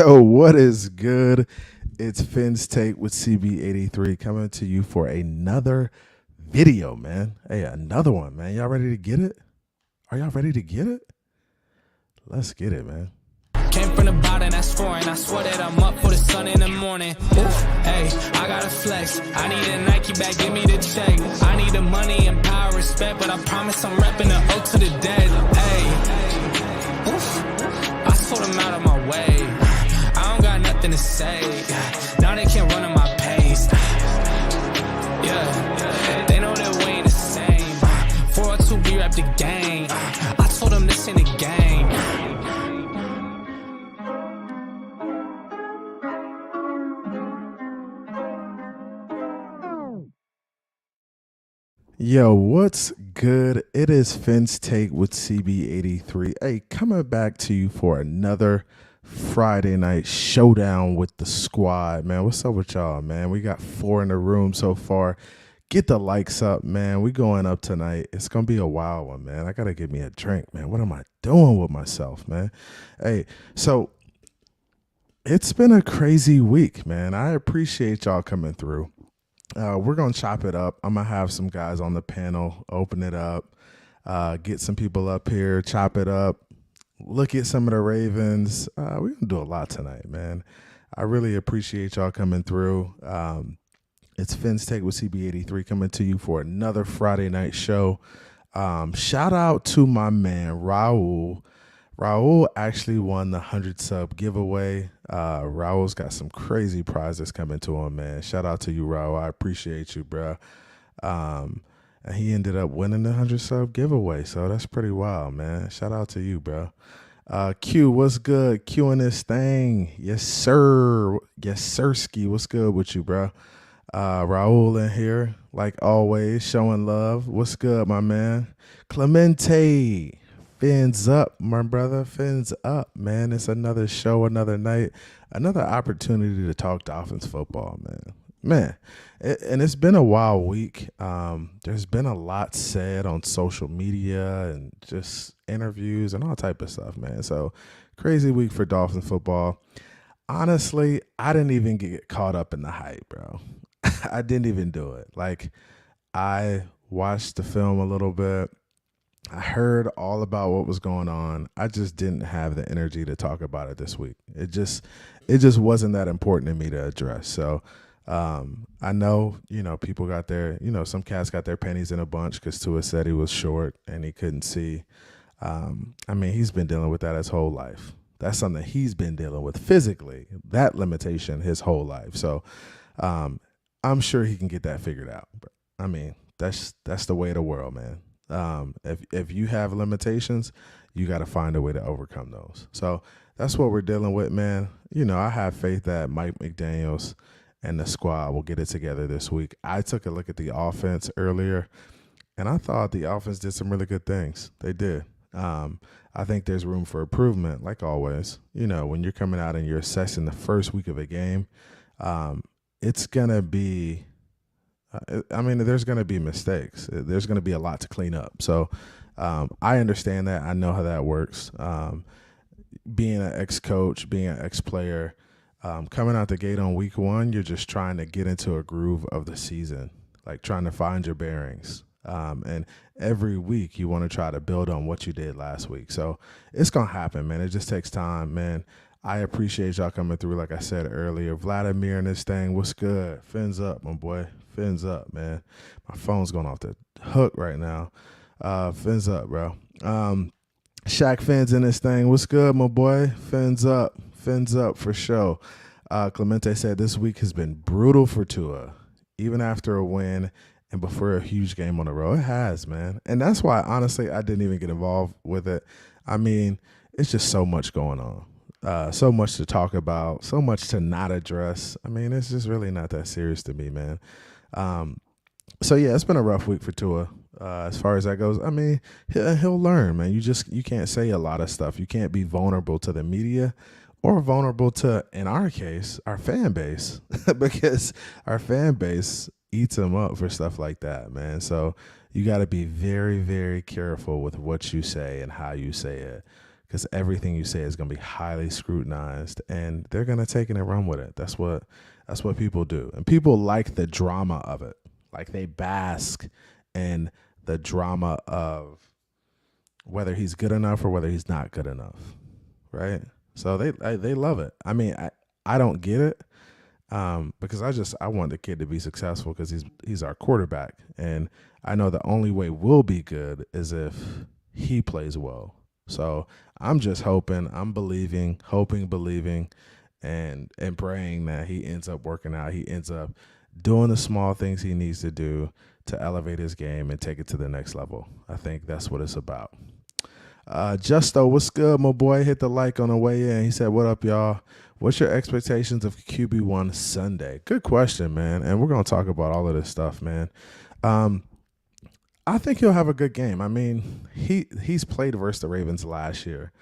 Yo, what is good? It's Finn's Take with CB83 coming to you for another video, man. Hey, another one, man. Y'all ready to get it? Are y'all ready to get it? Let's get it, man. Came from the bottom, that's foreign. I swear that I'm up for the sun in the morning. Oof, hey, I gotta flex. I need a Nike bag, give me the check. I need the money and power, respect, but I promise I'm repping the O to the dead. Hey, oof, I sort them out of my way. I don't got nothing to say. Now they can't run at my pace. Yeah, they know that we ain't the same. 402, we rap the game. I told them this ain't a game. Yo, what's good? It is Finn's Take with CB83. Hey, coming back to you for another Friday night showdown with the squad, man. What's up with y'all, man? We got 4 in the room so far. Get the likes up, man. We going up tonight. It's going to be a wild one, man. I got to get me a drink, man. What am I doing with myself, man? Hey, so it's been a crazy week, man. I appreciate y'all coming through. We're going to chop it up. I'm going to have some guys on the panel, open it up, get some people up here, chop it up, look at some of the Ravens. We're going to do a lot tonight, man. I really appreciate y'all coming through. It's Finn's Take with CB83 coming to you for another Friday night show. Shout out to my man, Raul. Raul actually won the 100 sub giveaway. Raul's got some crazy prizes coming to him, man. Shout out to you, Raul. I appreciate you, bro. And he ended up winning the 100 sub giveaway, so that's pretty wild, man. Shout out to you, bro. Q, what's good? Q in this thing. Yes, sir. Yes, sirski. What's good with you, bro? Raul in here, like always, showing love. What's good, my man? Clemente. Fins up, my brother. Fins up, man. It's another show, another night, another opportunity to talk Dolphins football, man. And it's been a wild week. There's been a lot said on social media and just interviews and all type of stuff, man. So crazy week for Dolphins football. Honestly, I didn't even get caught up in the hype, bro. I didn't even do it. Like, I watched the film a little bit. I heard all about what was going on. I just didn't have the energy to talk about it this week. It just wasn't that important to me to address. So I know, people got their, some cats got their pennies in a bunch because Tua said he was short and he couldn't see. He's been dealing with that his whole life. That's something he's been dealing with physically, that limitation his whole life. So I'm sure he can get that figured out. But, that's the way of the world, man. If you have limitations, you got to find a way to overcome those. So that's what we're dealing with, man. I have faith that Mike McDaniels and the squad will get it together this week. I took a look at the offense earlier, and I thought the offense did some really good things. They did. I think there's room for improvement, like always. When you're coming out and you're assessing the first week of a game, it's going to be there's going to be mistakes. There's going to be a lot to clean up. So I understand that. I know how that works. Being an ex-coach, being an ex-player, coming out the gate on week 1, you're just trying to get into a groove of the season, like trying to find your bearings. And every week you want to try to build on what you did last week. So it's going to happen, man. It just takes time, man. I appreciate y'all coming through, like I said earlier. Vladimir and this thing, what's good? Fins up, my boy. Fins up, man. My phone's going off the hook right now. Fins up, bro. Shaq Fins in this thing, what's good, my boy? Fins up for sure. Clemente said this week has been brutal for Tua, even after a win and before a huge game on the road. It has, man. And that's why, honestly, I didn't even get involved with it. It's just so much going on. So much to talk about, so much to not address. It's just really not that serious to me, man. So yeah, it's been a rough week for Tua. As far as that goes, he'll learn, man. You can't say a lot of stuff. You can't be vulnerable to the media or vulnerable to, in our case, our fan base, because our fan base eats him up for stuff like that, man. So you got to be very, very careful with what you say and how you say it. because everything you say is going to be highly scrutinized, and they're going to take it and run with it. That's what people do, and people like the drama of it. Like they bask in the drama of whether he's good enough or whether he's not good enough, right? So they love it. I mean, I don't get it because I want the kid to be successful because he's our quarterback, and I know the only way we'll be good is if he plays well. So I'm just hoping, believing, and praying that he ends up working out. He ends up doing the small things he needs to do to elevate his game and take it to the next level. I think that's what it's about. Justo, what's good, my boy? Hit the like on the way in. He said, what up, y'all? What's your expectations of QB1 Sunday? Good question, man. And we're going to talk about all of this stuff, man. I think he'll have a good game. I mean, he's played versus the Ravens last year.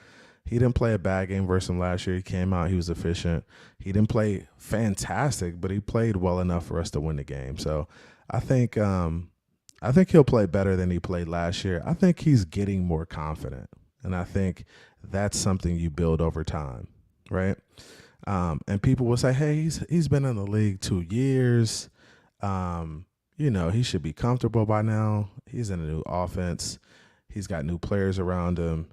He didn't play a bad game versus them last year. He came out, he was efficient. He didn't play fantastic, but he played well enough for us to win the game. So I think he'll play better than he played last year. I think he's getting more confident, and I think that's something you build over time, right? And people will say, hey, he's been in the league 2 years. He should be comfortable by now. He's in a new offense. He's got new players around him.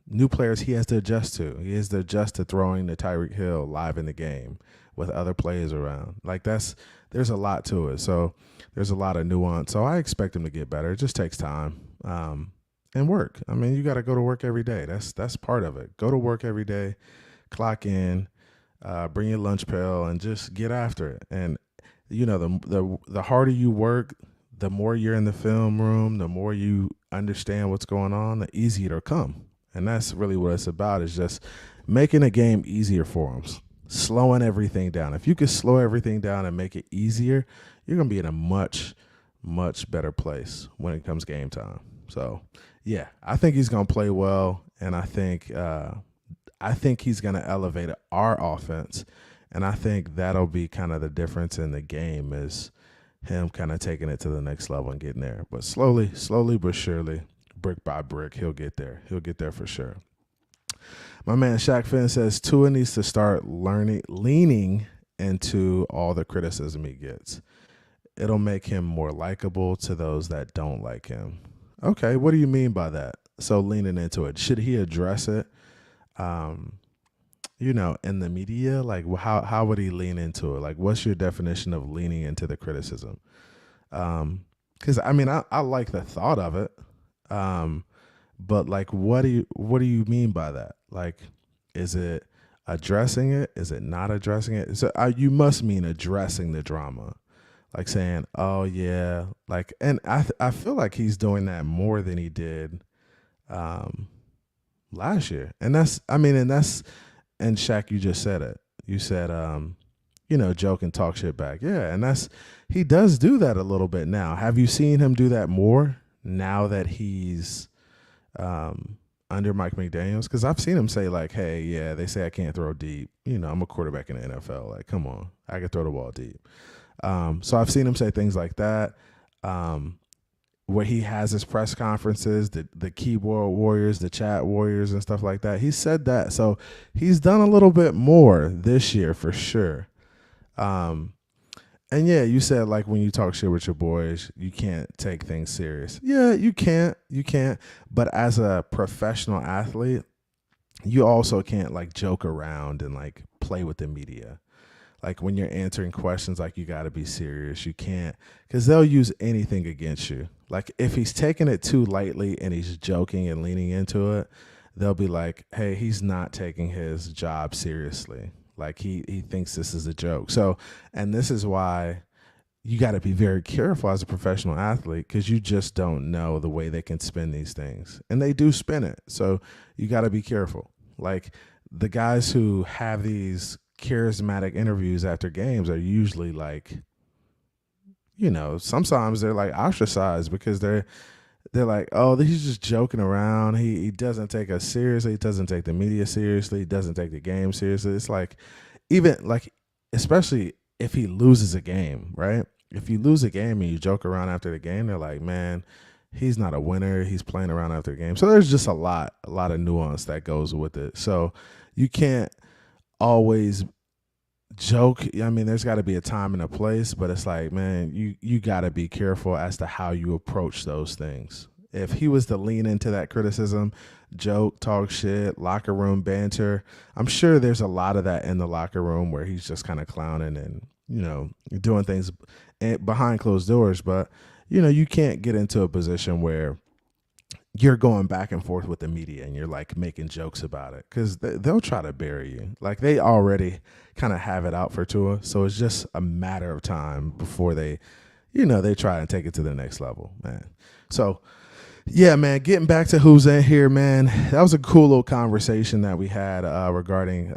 New players he has to adjust to. He has to adjust to throwing to Tyreekhill live in the game with other players around. Like there's a lot to it. So there's a lot of nuance. So I expect him to get better. It just takes time and work. I mean, you got to go to work every day. That's part of it. Go to work every day, clock in, bring your lunch pail, and just get after it. And the harder you work, the more you're in the film room, the more you understand what's going on, the easier it'll come. And that's really what it's about, is just making a game easier for them, slowing everything down. If you could slow everything down and make it easier, you're going to be in a much, much better place when it comes game time. So, yeah, I think he's going to play well, and I think he's going to elevate our offense, and I think that'll be kind of the difference in the game, is him kind of taking it to the next level and getting there. But slowly but surely, brick by brick, he'll get there. He'll get there for sure. My man Shaq Finn says Tua needs to start leaning into all the criticism he gets. It'll make him more likable to those that don't like him. Okay, what do you mean by that? So leaning into it. Should he address it? In the media, like how would he lean into it? Like, what's your definition of leaning into the criticism? Because I mean, I like the thought of it, but like, what do you mean by that? Like, is it addressing it? Is it not addressing it? So you must mean addressing the drama, like saying, "Oh yeah," like, and I feel like he's doing that more than he did last year, And Shaq, you just said it. You said, joke and talk shit back. Yeah, and he does do that a little bit now. Have you seen him do that more now that he's under Mike McDaniels? Because I've seen him say, like, hey, yeah, they say I can't throw deep. I'm a quarterback in the NFL. Like, come on, I can throw the ball deep. So I've seen him say things like that. Where he has his press conferences, the keyboard warriors, the chat warriors, and stuff like that. He said that. So he's done a little bit more this year for sure. And yeah, you said, like, when you talk shit with your boys, you can't take things serious. Yeah, you can't. But as a professional athlete, you also can't, like, joke around and, like, play with the media. Like, when you're answering questions, like, you got to be serious. You can't, because they'll use anything against you. Like, if he's taking it too lightly and he's joking and leaning into it, they'll be like, hey, he's not taking his job seriously. Like, he thinks this is a joke. So, and this is why you got to be very careful as a professional athlete, because you just don't know the way they can spin these things. And they do spin it. So you got to be careful. Like, the guys who have these charismatic interviews after games are usually like, sometimes they're like ostracized because they're like, oh, he's just joking around. He doesn't take us seriously. He doesn't take the media seriously. He doesn't take the game seriously. It's like, even like, especially if he loses a game, right? If you lose a game and you joke around after the game, they're like, man, he's not a winner. He's playing around after the game. So there's just a lot of nuance that goes with it. So you can't always joke. I mean, there's got to be a time and a place, but it's like, man, you got to be careful as to how you approach those things. If he was to lean into that criticism, joke, talk shit, locker room banter, I'm sure there's a lot of that in the locker room where he's just kind of clowning and, doing things behind closed doors. But, you can't get into a position where you're going back and forth with the media and you're like making jokes about it, because they'll try to bury you. Like, they already kind of have it out for Tua. So it's just a matter of time before they try and take it to the next level, man. So, yeah, man, getting back to who's in here, man, that was a cool little conversation that we had regarding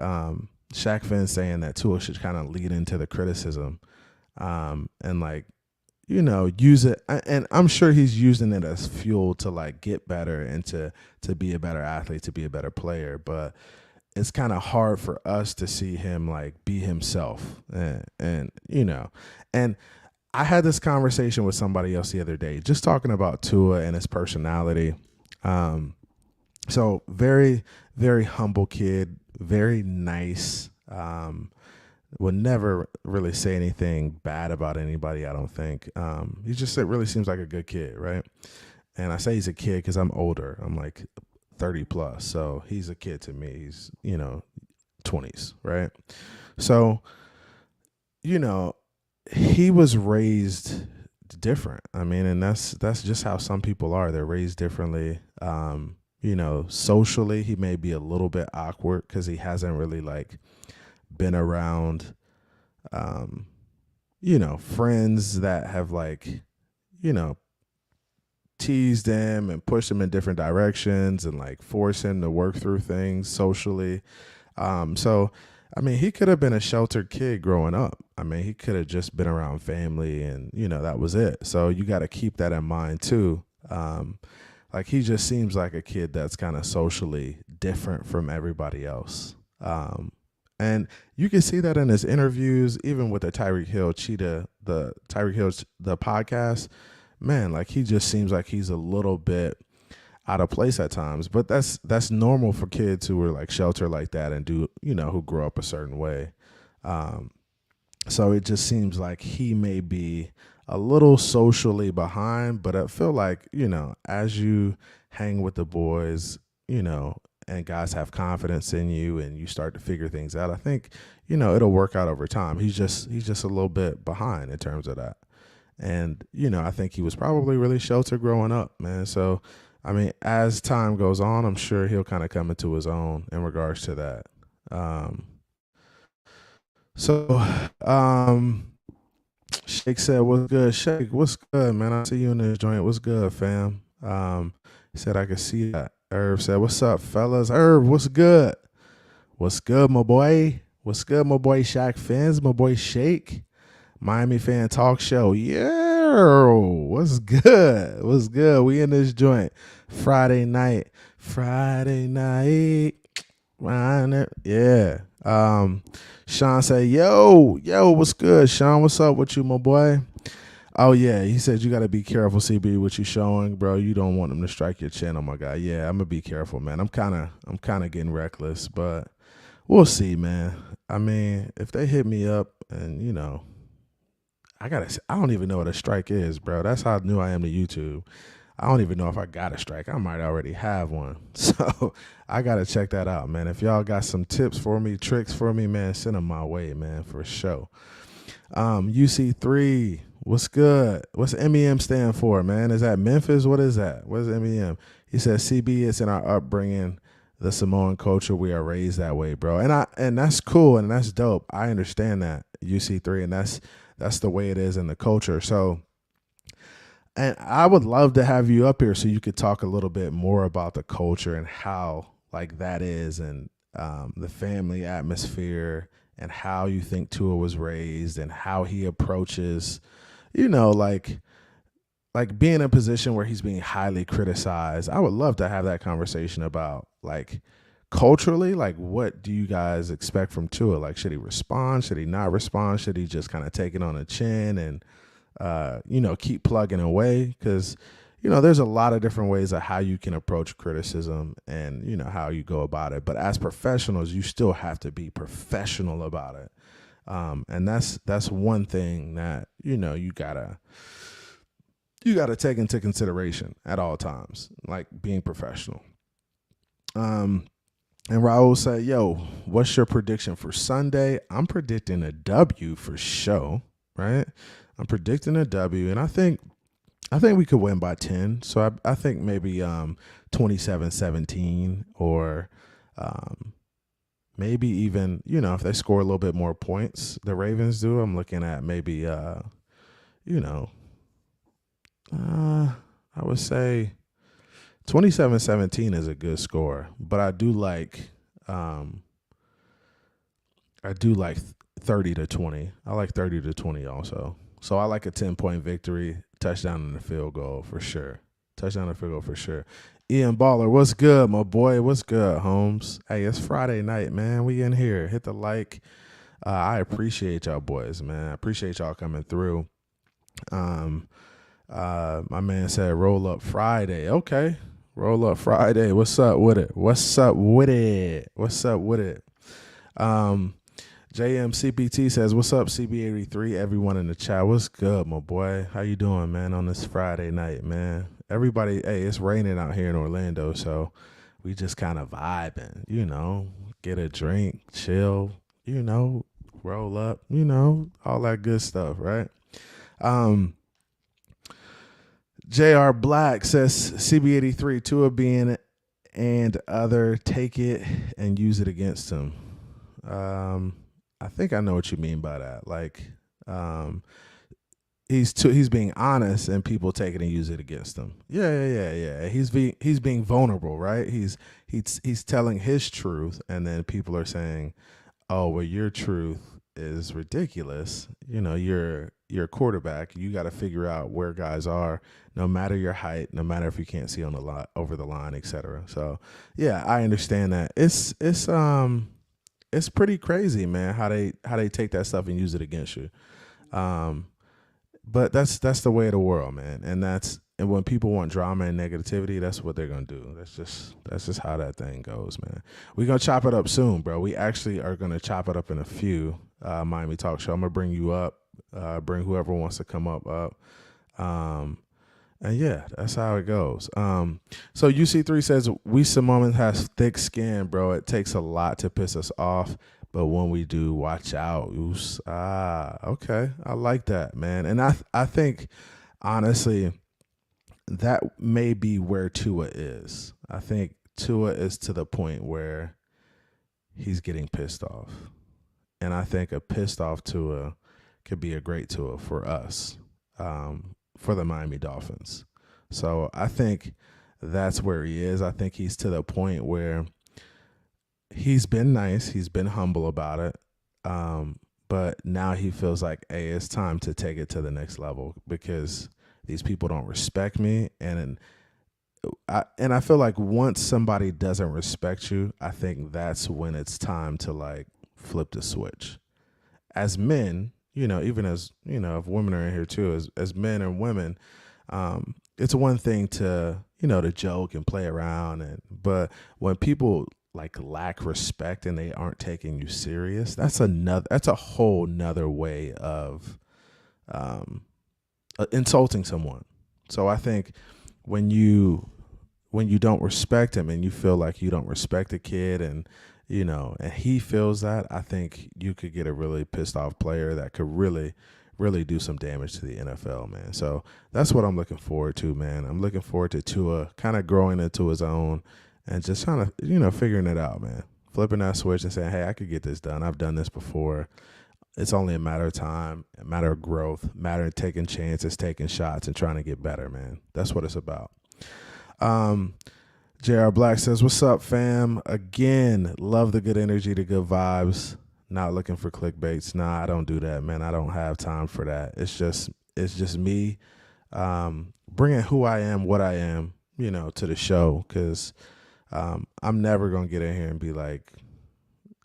Shaq Finn saying that Tua should kind of lead into the criticism and, like, use it. And I'm sure he's using it as fuel to, like, get better and to be a better athlete, to be a better player. But it's kind of hard for us to see him, like, be himself. And I had this conversation with somebody else the other day, just talking about Tua and his personality. So very, very humble kid, very nice. Would never really say anything bad about anybody, I don't think. He just really seems like a good kid, right? And I say he's a kid because I'm older. I'm like 30 plus. So he's a kid to me. He's, 20s, right? So, he was raised different. I mean, and that's just how some people are. They're raised differently. Socially, he may be a little bit awkward because he hasn't really, like, been around, friends that have, like, teased him and pushed him in different directions and, like, forced him to work through things socially. So, I mean, he could have been a sheltered kid growing up. I mean, he could have just been around family and, that was it. So you got to keep that in mind too. Like, he just seems like a kid that's kind of socially different from everybody else. And you can see that in his interviews, even with the Tyreek Hill the podcast, man, like, he just seems like he's a little bit out of place at times, but that's normal for kids who are, like, sheltered like that and do, who grow up a certain way. So it just seems like he may be a little socially behind, but I feel like, as you hang with the boys, and guys have confidence in you and you start to figure things out, I think, it'll work out over time. He's just a little bit behind in terms of that. And, I think he was probably really sheltered growing up, man. So, I mean, as time goes on, I'm sure he'll kind of come into his own in regards to that. Shake said, what's good? Shake, what's good, man? I see you in this joint. What's good, fam? He said, I can see that. Herb said, what's up, fellas? Herb, what's good? What's good, my boy? What's good, my boy Shaq Fins? My boy Shake? Miami Fan Talk Show. Yeah, what's good? What's good? We in this joint. Friday night. Yeah. Sean said, yo, what's good? Sean, what's up with you, my boy? Oh, yeah. He said, you got to be careful, CB, what you showing, bro. You don't want them to strike your chin. Oh, my God. Yeah, I'm going to be careful, man. I'm kind of getting reckless, but we'll see, man. I mean, if they hit me up and, I don't even know what a strike is, bro. That's how new I am to YouTube. I don't even know if I got a strike. I might already have one. So I got to check that out, man. If y'all got some tips for me, tricks for me, man, send them my way, man, for sure. UC3, what's good? What's MEM stand for, man? Is that Memphis? What is that? What is MEM? He says, CB, it's in our upbringing, the Samoan culture. We are raised that way, bro. And that's cool and that's dope. I understand that, UC3, and that's the way it is in the culture. So, and I would love to have you up here so you could talk a little bit more about the culture and how, like, that is, and the family atmosphere, and how you think Tua was raised and how he approaches, like being in a position where he's being highly criticized. I would love to have that conversation about, like, culturally, like, what do you guys expect from Tua? Like, should he respond? Should he not respond? Should he just kind of take it on the chin and, keep plugging away? Because, there's a lot of different ways of how you can approach criticism and, how you go about it. But as professionals, you still have to be professional about it. And that's one thing that, you gotta take into consideration at all times, like being professional. And Raul said, yo, what's your prediction for Sunday? I'm predicting a W for sure, right? I'm predicting a W, and I think we could win by 10. So I think maybe 27-17, or maybe even, if they score a little bit more points, the Ravens do. I'm looking at maybe, I would say 27-17 is a good score, but I do like 30-20. I like 30-20 also. So I like a 10-point victory, touchdown and a field goal for sure. Ian Baller, what's good, my boy? What's good, Holmes? Hey, it's Friday night, man. We in here. Hit the like. I appreciate y'all boys, man. I appreciate y'all coming through. My man said roll up Friday. Okay. Roll up Friday. What's up with it? JMCPT says, what's up, CB83? Everyone in the chat, what's good, my boy? How you doing, man, on this Friday night, man? Everybody, hey, it's raining out here in Orlando, so we just kind of vibing, get a drink, chill, roll up, all that good stuff, right? JR Black says, CB83, Tua being and other, take it and use it against him. I think I know what you mean by that. Like, he's being honest, and people take it and use it against him. Yeah. He's being vulnerable, right? He's telling his truth, and then people are saying, "Oh, well, your truth is ridiculous." You're a quarterback. You got to figure out where guys are, no matter your height, no matter if you can't see on the line, over the line, etc. So, yeah, I understand that. It's pretty crazy, man, how they take that stuff and use it against you. But that's the way of the world, man. And when people want drama and negativity, that's what they're gonna do. That's just how that thing goes, man. We're gonna chop it up soon, bro. We actually are gonna chop it up in a few Miami Talk Show. I'm gonna bring you up, bring whoever wants to come up. And yeah, that's how it goes. So UC3 says, we Samoans has thick skin, bro. It takes a lot to piss us off, but when we do, watch out. Okay. I like that, man. And I think, honestly, that may be where Tua is. I think Tua is to the point where he's getting pissed off. And I think a pissed off Tua could be a great Tua for us. For the Miami Dolphins. So I think that's where he is. I think he's to the point where he's been nice. He's been humble about it. But now he feels like, hey, it's time to take it to the next level because these people don't respect me. And I feel like once somebody doesn't respect you, I think that's when it's time to like flip the switch. As men, even as, if women are in here too, as men and women, it's one thing to, to joke and play around. But when people like lack respect and they aren't taking you serious, that's a whole nother way of insulting someone. So I think when you don't respect him and you feel like you don't respect a kid and he feels that, I think you could get a really pissed off player that could really, really do some damage to the NFL, man. So that's what I'm looking forward to, man. I'm looking forward to Tua kind of growing into his own and just trying to, figuring it out, man. Flipping that switch and saying, hey, I could get this done. I've done this before. It's only a matter of time, a matter of growth, a matter of taking chances, taking shots, and trying to get better, man. That's what it's about. JR Black says, what's up, fam? Again, love the good energy, the good vibes. Not looking for clickbaits. Nah, I don't do that, man. I don't have time for that. It's just me bringing who I am, what I am, to the show, because I'm never going to get in here and be like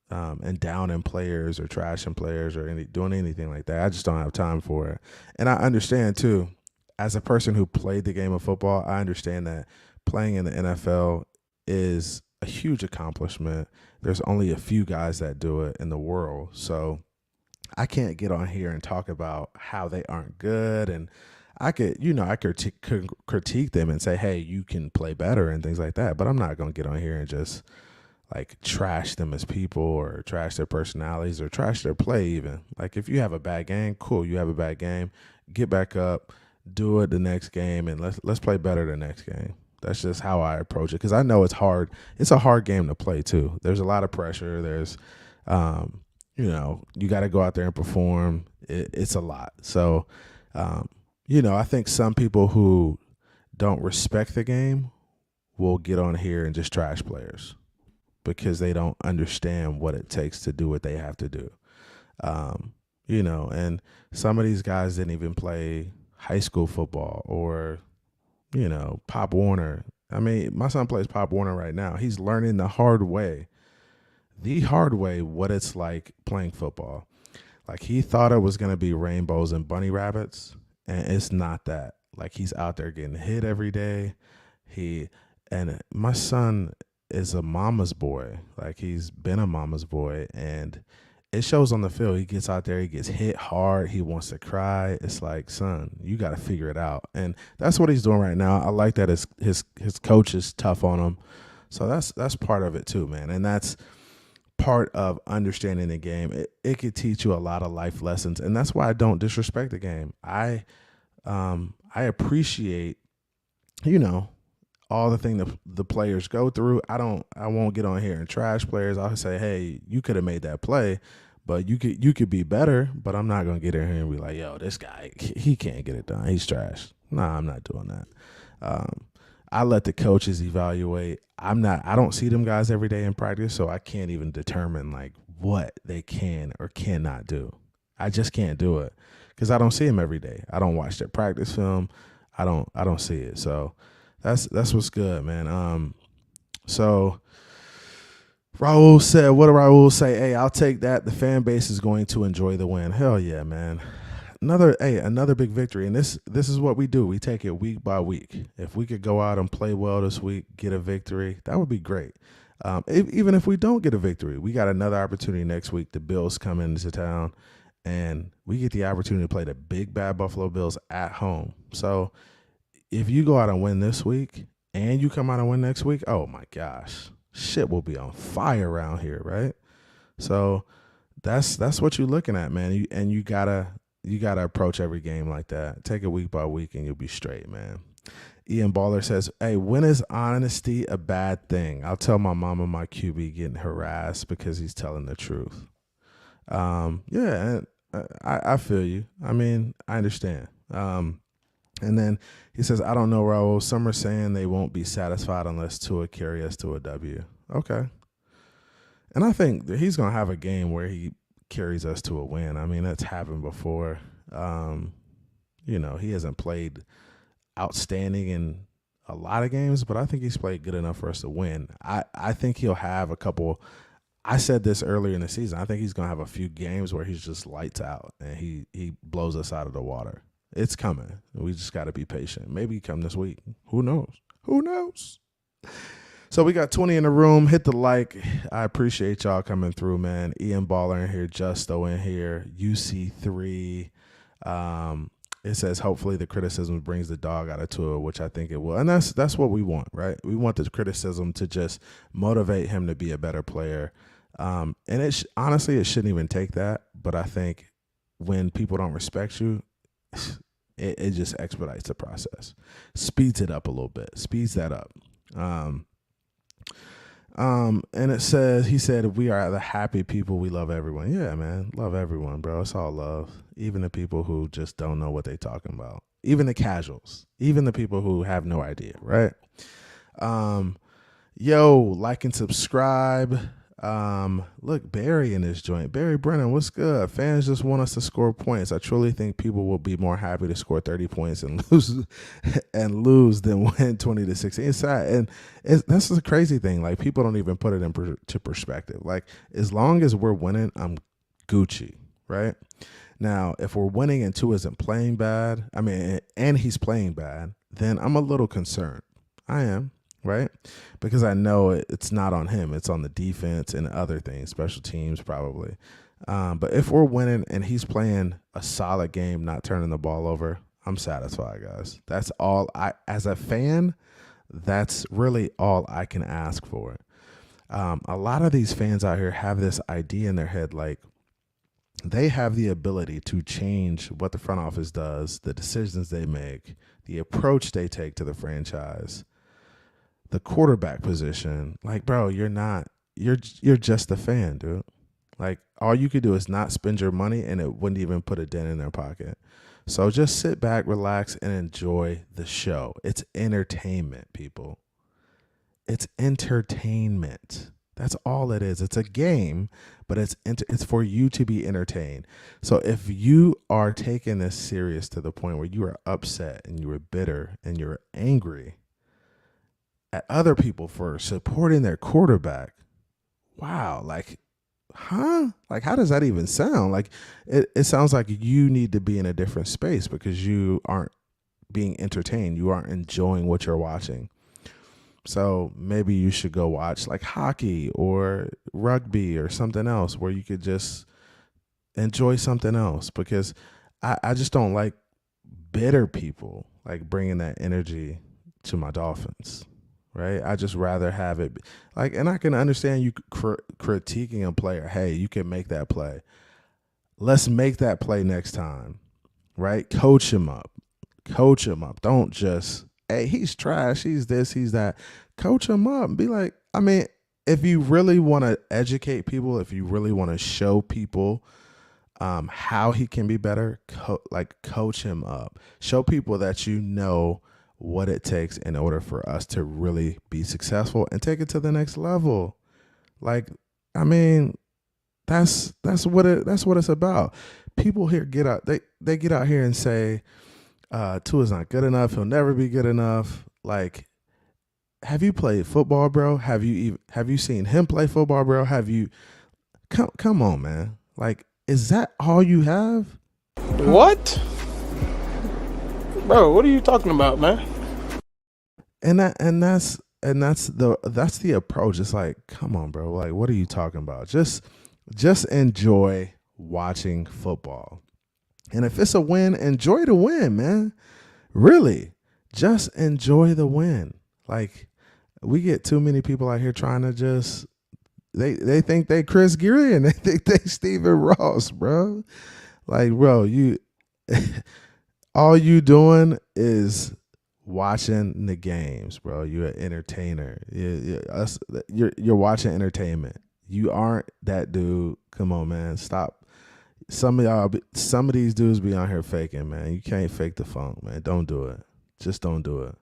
and downing players or trashing players or doing anything like that. I just don't have time for it. And I understand, too. as a person who played the game of football, I understand that playing in the NFL is a huge accomplishment. There's only a few guys that do it in the world. So I can't get on here and talk about how they aren't good. And I could, I could critique them and say, hey, you can play better and things like that. But I'm not going to get on here and just like trash them as people or trash their personalities or trash their play even. Like if you have a bad game, cool, you have a bad game, get back up, do it the next game, and let's play better the next game. That's just how I approach it, because I know it's hard. It's a hard game to play too. There's a lot of pressure. There's, you got to go out there and perform. It's a lot. So, I think some people who don't respect the game will get on here and just trash players because they don't understand what it takes to do what they have to do. And some of these guys didn't even play high school football or, Pop Warner. I mean, my son plays Pop Warner right now. He's learning the hard way, what it's like playing football. Like he thought it was going to be rainbows and bunny rabbits, and it's not that. Like he's out there getting hit every day. And my son is a mama's boy. Like he's been a mama's boy, and it shows on the field. He gets out there, he gets hit hard, he wants to cry. It's like, son, you got to figure it out. And that's what he's doing right now. I like that his coach is tough on him. So that's part of it too, man. And that's part of understanding the game. It could teach you a lot of life lessons, and that's why I don't disrespect the game. I appreciate, all the thing that the players go through. I won't get on here and trash players. I'll say, hey, you could have made that play, but you could be better. But I'm not gonna get in here and be like, yo, this guy, he can't get it done. He's trash. Nah, I'm not doing that. I let the coaches evaluate. I don't see them guys every day in practice, so I can't even determine like what they can or cannot do. I just can't do it because I don't see them every day. I don't watch their practice film. I don't see it. So that's what's good, man. So Raul said, what did Raul say? Hey, I'll take that. The fan base is going to enjoy the win. Hell yeah, man. Another big victory. And this is what we do. We take it week by week. If we could go out and play well this week, get a victory, that would be great. Even if we don't get a victory, we got another opportunity next week. The Bills come into town, and we get the opportunity to play the big bad Buffalo Bills at home. So if you go out and win this week and you come out and win next week, oh my gosh, shit will be on fire around here, right? So that's what you're looking at, man. You gotta approach every game like that. Take it week by week, and you'll be straight, man. Ian Baller says, hey, when is honesty a bad thing? I'll tell my mama my QB getting harassed because he's telling the truth. Yeah, I feel you. I mean, I understand. And then he says, I don't know, Raul. Some are saying they won't be satisfied unless Tua carry us to a W. Okay. And I think that he's going to have a game where he carries us to a win. I mean, that's happened before. He hasn't played outstanding in a lot of games, but I think he's played good enough for us to win. I think he'll have a couple. I said this earlier in the season. I think he's going to have a few games where he's just lights out and he blows us out of the water. It's coming. We just got to be patient. Maybe come this week. Who knows? So we got 20 in the room. Hit the like. I appreciate y'all coming through, man. Ian Baller in here. Justo in here. UC3. It says, hopefully the criticism brings the dog out of Tua, which I think it will. And that's what we want, right? We want the criticism to just motivate him to be a better player. And honestly, it shouldn't even take that. But I think when people don't respect you, it just expedites the process, speeds it up a little bit, speeds that up. And it says, he said, we are the happy people. We love everyone. Yeah, man. Love everyone, bro. It's all love. Even the people who just don't know what they're talking about. Even the casuals. Even the people who have no idea, right? Like and subscribe. Look, Barry in this joint. Barry Brennan, what's good? Fans just want us to score points. I truly think people will be more happy to score 30 points and lose than win 20-16. It's sad. And that's the crazy thing. Like, people don't even put it into perspective. Like, as long as we're winning, I'm Gucci, right? Now, if we're winning and Tua isn't playing bad, and he's playing bad, then I'm a little concerned. I am, right? Because I know it's not on him. It's on the defense and other things, special teams probably. But if we're winning and he's playing a solid game, not turning the ball over, I'm satisfied, guys. That's all as a fan, that's really all I can ask for. A lot of these fans out here have this idea in their head, like they have the ability to change what the front office does, the decisions they make, the approach they take to the franchise, the quarterback position. Like, bro, you're just a fan, dude. Like, all you could do is not spend your money and it wouldn't even put a dent in their pocket. So just sit back, relax, and enjoy the show. It's entertainment, people. It's entertainment. That's all it is. It's a game, but it's for you to be entertained. So if you are taking this serious to the point where you are upset and you are bitter and you're angry at other people for supporting their quarterback, wow, like, huh? Like, how does that even sound? Like, it sounds like you need to be in a different space because you aren't being entertained. You aren't enjoying what you're watching. So maybe you should go watch like hockey or rugby or something else where you could just enjoy something else, because I just don't like bitter people like bringing that energy to my Dolphins, right? I just rather have it like, and I can understand you critiquing a player. Hey, you can make that play. Let's make that play next time, right? Coach him up. Don't just, hey, he's trash, he's this, he's that. Coach him up and be like, if you really want to educate people, if you really want to show people how he can be better, coach him up. Show people that you know what it takes in order for us to really be successful and take it to the next level. Like, that's what it's about. People here get out, they get out here and say, Tua's not good enough. He'll never be good enough. Like, have you played football, bro? Have you seen him play football, bro? Have you? Come on, man. Like, is that all you have? What? Bro, what are you talking about, man? And that's the approach. It's like, come on, bro. Like, what are you talking about? Just enjoy watching football. And if it's a win, enjoy the win, man. Really, just enjoy the win. Like, we get too many people out here trying to just, they think they Chris Geary and they think they Steven Ross, bro. Like, bro, you all you doing is watching the games, bro. You're an entertainer. You're watching entertainment. You aren't that dude. Come on, man. Stop. Some of these dudes be on here faking, man. You can't fake the funk, man. Don't do it. Just don't do it.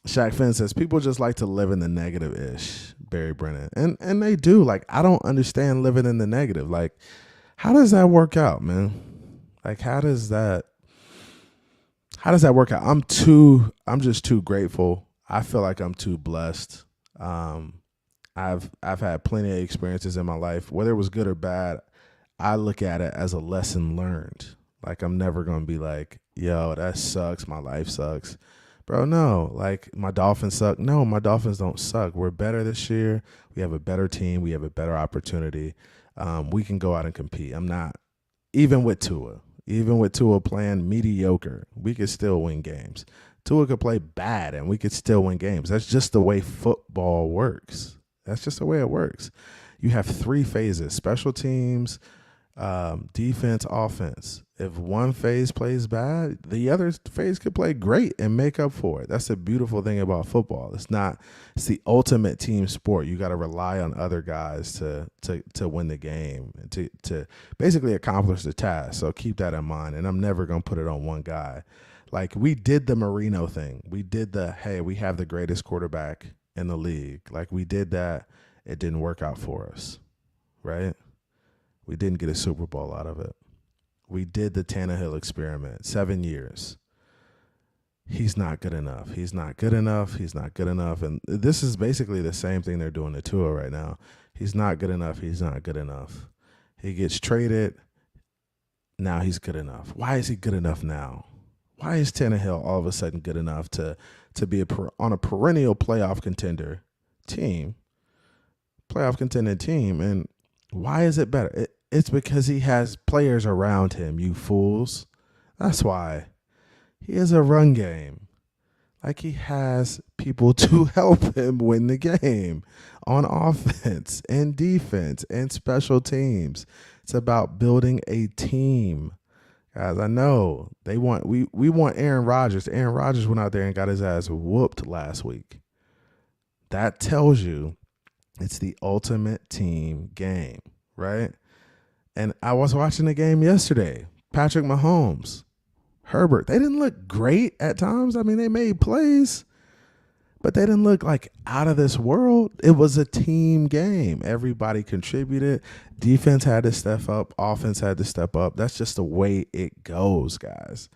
Shaq Finn says people just like to live in the negative-ish, Barry Brennan. And they do. Like, I don't understand living in the negative. Like, how does that work out, man? Like, how does that work out? I'm just too grateful. I feel like I'm too blessed. I've had plenty of experiences in my life, whether it was good or bad. I look at it as a lesson learned. Like, I'm never going to be like, yo, that sucks. My life sucks. Bro, no. Like, my Dolphins suck. No, my Dolphins don't suck. We're better this year. We have a better team. We have a better opportunity. We can go out and compete. I'm not, even with Tua playing mediocre, we could still win games. Tua could play bad and we could still win games. That's just the way football works. That's just the way it works. You have three phases: special teams, defense, offense. If one phase plays bad, the other phase could play great and make up for it. That's the beautiful thing about football. It's the ultimate team sport. You got to rely on other guys to win the game and to basically accomplish the task. So keep that in mind. And I'm never going to put it on one guy. Like, we did the Marino thing. We did hey, we have the greatest quarterback in the league. Like, we did that. It didn't work out for us, right? We didn't get a Super Bowl out of it. We did the Tannehill experiment, 7 years. He's not good enough. He's not good enough. He's not good enough. And this is basically the same thing they're doing to Tua right now. He's not good enough. He's not good enough. He gets traded. Now he's good enough. Why is he good enough now? Why is Tannehill all of a sudden good enough to be on a perennial playoff contender team, and why is it better? It's because he has players around him, you fools. That's why. He has a run game. Like, he has people to help him win the game on offense and defense and special teams. It's about building a team. Guys, I know we want Aaron Rodgers. Aaron Rodgers went out there and got his ass whooped last week. That tells you it's the ultimate team game, right? And I was watching the game yesterday. Patrick Mahomes, Herbert, they didn't look great at times. I mean, they made plays, but they didn't look like out of this world. It was a team game. Everybody contributed. Defense had to step up. Offense had to step up. That's just the way it goes, guys.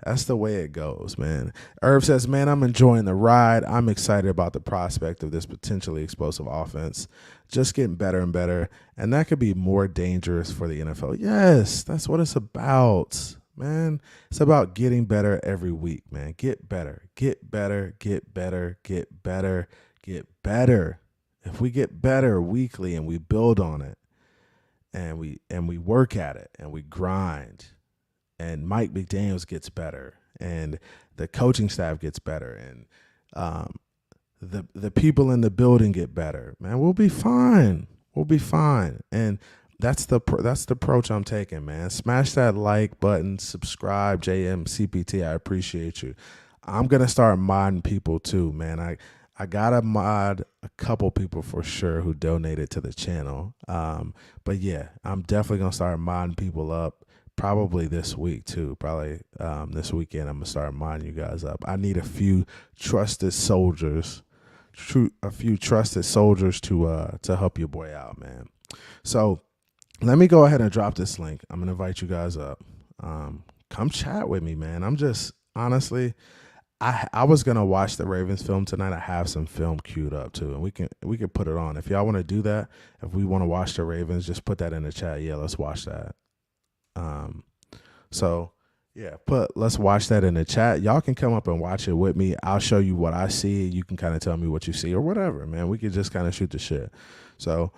That's the way it goes, man. Irv says, man, I'm enjoying the ride. I'm excited about the prospect of this potentially explosive offense. Just getting better and better. And that could be more dangerous for the NFL. Yes, that's what it's about, man. It's about getting better every week, man. Get better, get better, get better, get better, get better. If we get better weekly and we build on it and we work at it and we grind, and Mike McDaniels gets better, and the coaching staff gets better, and the people in the building get better, man, we'll be fine. We'll be fine. And that's the approach I'm taking, man. Smash that like button, subscribe, JMCPT. I appreciate you. I'm gonna start modding people too, man. I gotta mod a couple people for sure who donated to the channel. But yeah, I'm definitely gonna start modding people up. Probably this week too. Probably this weekend I'm gonna start modding you guys up. I need a few trusted soldiers, to help your boy out, man. So let me go ahead and drop this link. I'm gonna invite you guys up. Come chat with me, man. I'm just honestly, I was gonna watch the Ravens film tonight. I have some film queued up too, and we can put it on. If y'all want to do that, if we want to watch the Ravens, just put that in the chat. Yeah, let's watch that. So yeah, let's watch that in the chat. Y'all can come up and watch it with me. I'll show you what I see. You can kind of tell me what you see or whatever, man. We could just kind of shoot the shit. So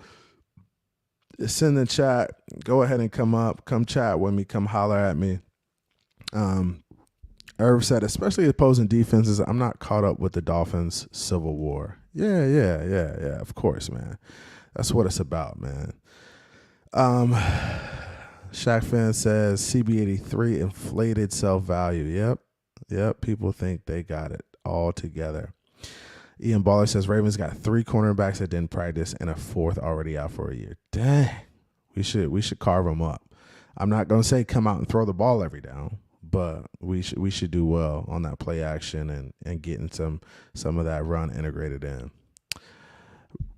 it's in the chat. Go ahead and come chat with me, come holler at me. Irv said, especially opposing defenses, I'm not caught up with the Dolphins civil war. Yeah. Of course, man. That's what it's about, man. Shaq fan says CB83 inflated self-value. Yep. People think they got it all together. Ian Baller says Ravens got 3 cornerbacks that didn't practice and a 4th already out for a year. Dang. We should carve them up. I'm not going to say come out and throw the ball every down, but we should do well on that play action and getting some of that run integrated in.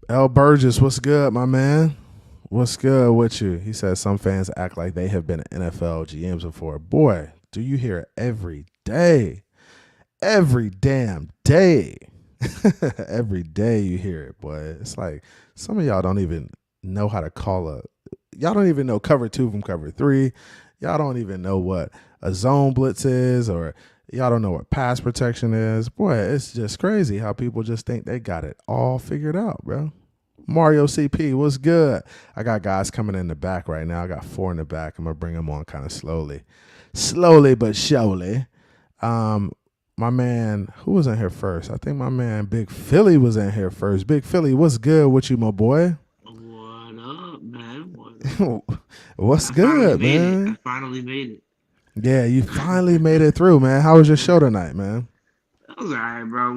L. Burgess, what's good, my man? What's good with you? He says some fans act like they have been NFL GMs before. Boy, do you hear it every day. Every damn day. Every day you hear it, boy. It's like some of y'all don't even know how to y'all don't even know cover 2 from cover 3. Y'all don't even know what a zone blitz is, or y'all don't know what pass protection is. Boy, it's just crazy how people just think they got it all figured out, bro. Mario CP, what's good? I got guys coming in the back right now. I got 4 in the back. I'm going to bring them on kind of slowly but surely. My man, who was in here first? I think my man Big Philly was in here first. Big Philly, what's good with you, my boy? What up, man? What's good, man? I finally made it. Yeah, you finally made it through, man. How was your show tonight, man? That was all right, bro.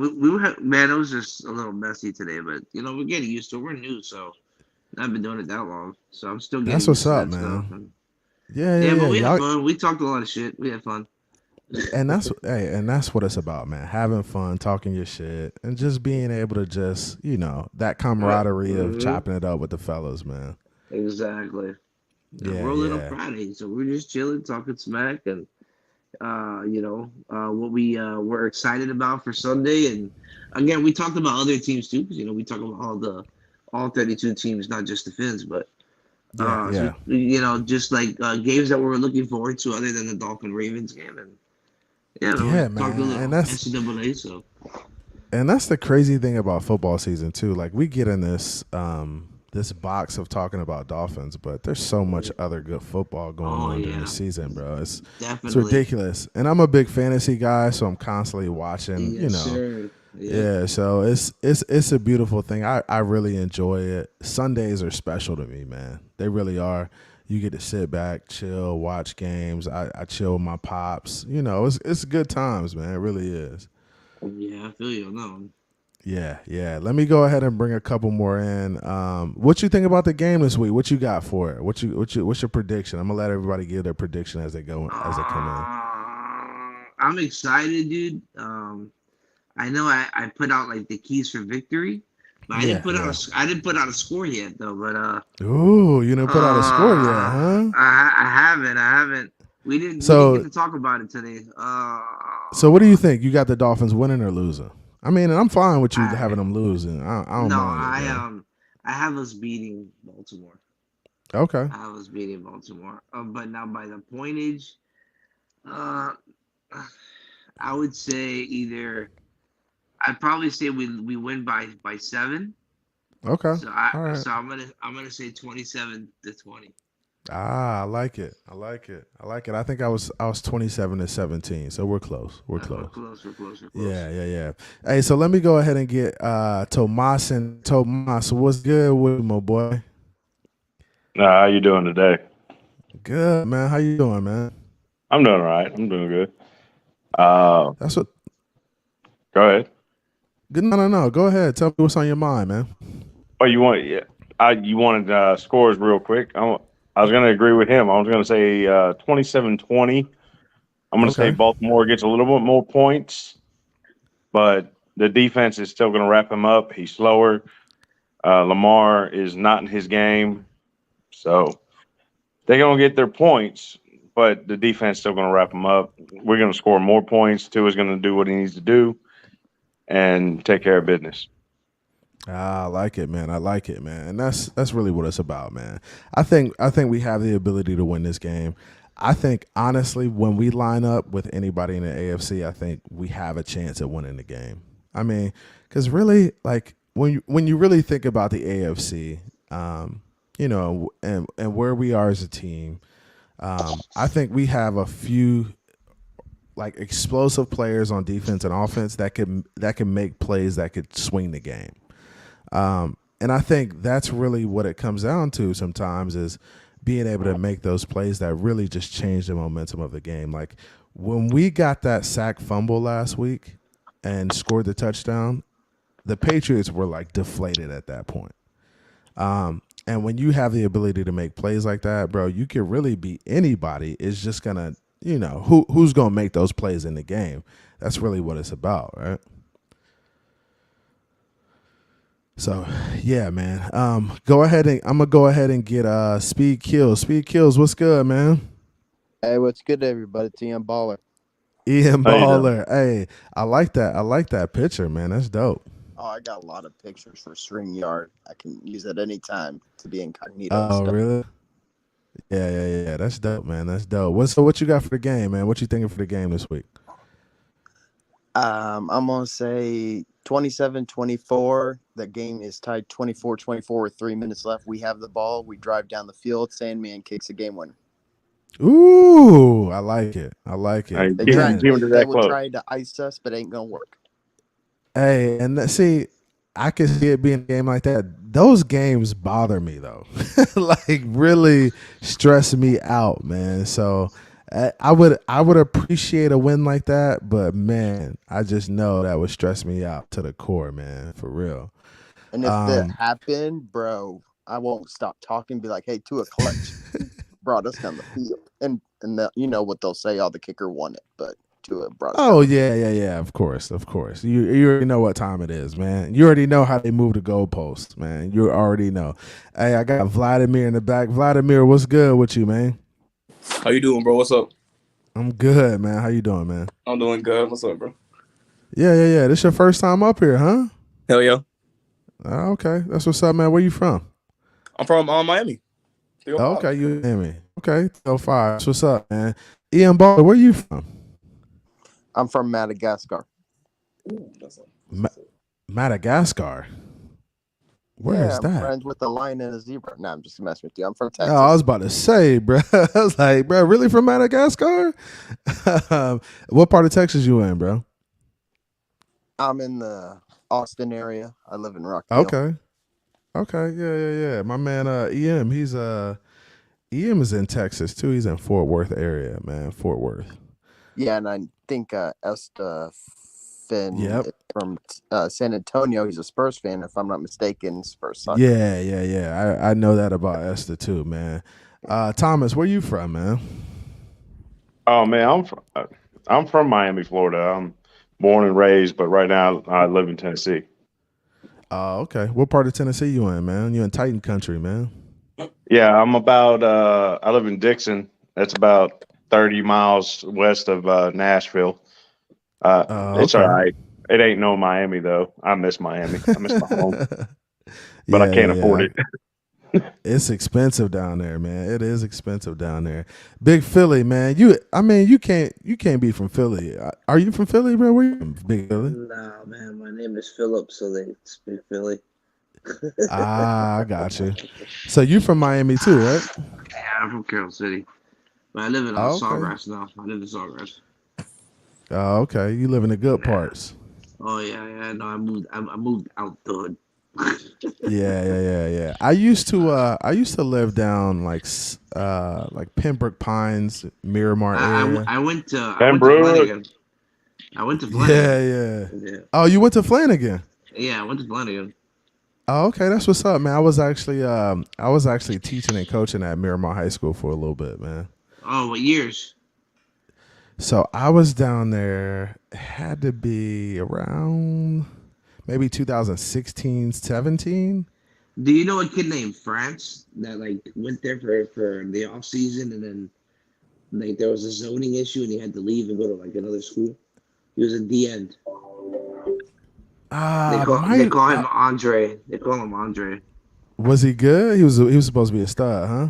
Man, it was just a little messy today, but we're getting used to it. We're new, so I've been doing it that long, so I'm still getting. That's what's used to up, that man. stuff. Yeah. But we had fun. We talked a lot of shit. We had fun. And that's what it's about, man. Having fun, talking your shit, and just being able to just that camaraderie of chopping it up with the fellas, man. Exactly. Yeah, rolling on Friday, so we're just chilling, talking smack, and what we were excited about for Sunday. And again, we talked about other teams too, because we talk about all 32 teams, not just the Fins. But Yeah. So, just like games that we were looking forward to, other than the Dolphin Ravens game, and yeah, we Yeah, talked a man. little NCAA. So And that's the crazy thing about football season too. Like we get in this box of talking about Dolphins, but there's so much other good football going oh on during the yeah, season, bro. It's definitely, ridiculous. And I'm a big fantasy guy, so I'm constantly watching, yes sir, yeah, Yeah, so it's a beautiful thing. I really enjoy it. Sundays are special to me, man. They really are. You get to sit back, chill, watch games. I chill with my pops. It's good times, man. It really is. yeah. I feel you. No, Yeah. Let me go ahead and bring a couple more in. What you think about the game this week? What you got for it? What's your prediction? I'm gonna let everybody give their prediction as they come I'm excited, dude. I know I put out like the keys for victory, but in. Yeah. I didn't put out a score yet though. But Ooh, you didn't put out a score yet, huh? I haven't. We didn't get So to talk about it today. So what do you think? You got the Dolphins winning or losing? I mean, and I'm fine with you I having them losing. I don't no, mind it, bro. I have us beating Baltimore. Okay. I have us beating Baltimore. But now by the pointage, uh, I would say I'd probably say we win by 7. Okay. So All right. I'm gonna say 27-20. I like it. I think I was 27-17, so we're close. We're We're close. close. We're close. Yeah. Hey, so let me go ahead and get Tomas and Tomas. What's good with you, my boy? How you doing today? Good, man. How you doing, man? I'm doing all right. I'm doing good. That's what. Go ahead. Good. No. Go ahead. Tell me what's on your mind, man. Oh, you want? Yeah, you wanted scores real quick. I was going to agree with him. I was going to say 27-20. I'm going to say Okay. Baltimore gets a little bit more points, but the defense is still going to wrap him up. He's slower. Lamar is not in his game, so they're going to get their points, but the defense is still going to wrap him up. We're going to score more points. Tua's going to do what he needs to do and take care of business. I like it, man. And that's really what it's about, man. I think we have the ability to win this game. I think honestly, when we line up with anybody in the AFC, I think we have a chance at winning the game. I mean, because really, like when you really think about the AFC, and where we are as a team, I think we have a few like explosive players on defense and offense that can make plays that could swing the game. And I think that's really what it comes down to sometimes is being able to make those plays that really just change the momentum of the game. Like when we got that sack fumble last week and scored the touchdown, the Patriots were like deflated at that point. And when you have the ability to make plays like that, bro, you can really beat anybody. It's just gonna, who's gonna make those plays in the game. That's really what it's about, right? So yeah, man. I'm gonna go ahead and get Speed Kills. Speed Kills, what's good, man? Hey, what's good, everybody? It's Ian Baller. Ian How you doing? Baller. Hey, I like that picture, man. That's dope. Oh, I got a lot of pictures for StreamYard. I can use it anytime to be incognito. Oh, really? Yeah. That's dope, man. That's dope. What you got for the game, man? What you thinking for the game this week? I'm gonna say 27-24. The game is tied 24-24 with 3 minutes left. We have the ball. We drive down the field. Sandman kicks a game winner. Ooh, I like it. Hey, They give tried. him to They that were close. trying to ice us, but it ain't gonna work. Hey, and see, I can see it being a game like that. Those games bother me though, like really stress me out, man. So I would appreciate a win like that, but man, I just know that would stress me out to the core, man, for real. And if that happened, bro, I won't stop talking. Be like, hey, Tua clutch brought us down the field, and you know what they'll say? Oh, the kicker won it, but Tua brought us. Oh yeah. Of course. You already know what time it is, man. You already know how they move the goalposts, man. You already know. Hey, I got Vladimir in the back. Vladimir, what's good with you, man? How you doing, bro? What's up? I'm good, man. How you doing, man? I'm doing good. What's up, bro? Yeah. This your first time up here, huh? Hell yeah. Okay, that's what's up, man. Where you from? I'm from Miami. Okay, you hear me. Okay, 5. What's up, man? Ian Ball, where you from? I'm from Madagascar. Madagascar. Where is I'm that? friends with a lion and a zebra. No, I'm just messing with you. I'm from Oh, Texas. I was about to say, bro. I was like, bro, really from Madagascar? What part of Texas you in, bro? I'm in the Austin area. I live in Rockville. Okay. Yeah. My man, EM, EM is in Texas too. He's in Fort Worth area, man. Fort Worth. Yeah, and I think Estefan Yep. from San Antonio. He's a Spurs fan, if I'm not mistaken. Spurs suck. Yeah. I know that about Esther too, man. Thomas, where you from, man? Oh man, I'm from Miami, Florida. I'm born and raised, but right now I live in Tennessee. Oh, okay. What part of Tennessee you in, man? You in Titan country, man. Yeah, I'm about. I live in Dixon. That's about 30 miles west of Nashville. It's all right. It ain't no Miami though. I miss Miami. I miss my home, but I can't afford it. It's expensive down there, man. It is expensive down there. Big Philly, man. You can't be from Philly. Are you from Philly, bro? Where you from? Big Philly? Nah, man. My name is Philip, so they speak Philly. I got you. So you from Miami too, right? Yeah, I'm from Carroll City, but I live in Sawgrass now. I live in Sawgrass. Oh, okay. You live in the good parts. Oh yeah. No, I moved out the hood. Yeah. I used to live down like Pembroke Pines, Miramar area. I went to Pembroke. Flanagan. I went to Flanagan. Yeah. Oh, you went to Flanagan? Yeah, I went to Flanagan. Oh, okay, that's what's up, man. I was actually teaching and coaching at Miramar High School for a little bit, man. Oh, what years? So I was down there. It had to be around maybe 2016, 17. Do you know a kid named France that went there for the off season, and then there was a zoning issue and he had to leave and go to another school? He was a D end. They call him Andre. They call him Andre. Was he good? He was supposed to be a stud, huh?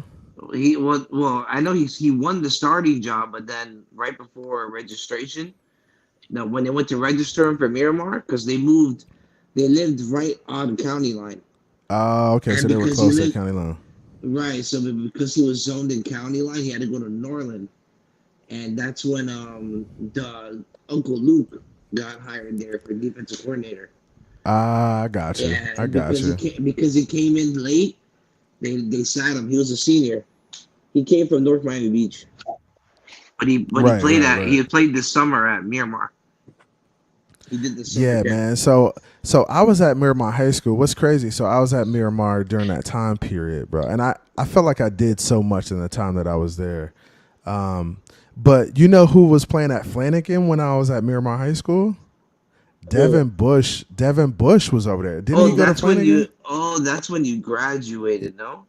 He was well. I know he won the starting job, but then right before registration, now when they went to register him for Miramar, because they lived right on the county line. Oh, okay. So they were close to the county line. Right. So because he was zoned in county line, he had to go to Norland, and that's when the Uncle Luke got hired there for defensive coordinator. I got you. Yeah, I got you. Because he came in late, they sat him. He was a senior. He came from North Miami Beach, but he played this summer at Miramar. He did this summer. Yeah, man. So I was at Miramar High School. What's crazy? So I was at Miramar during that time period, bro, and I felt like I did so much in the time that I was there. But you know who was playing at Flanagan when I was at Miramar High School? Devin Bush. Devin Bush was over there. Didn't he go to Flanagan? That's when you graduated, no?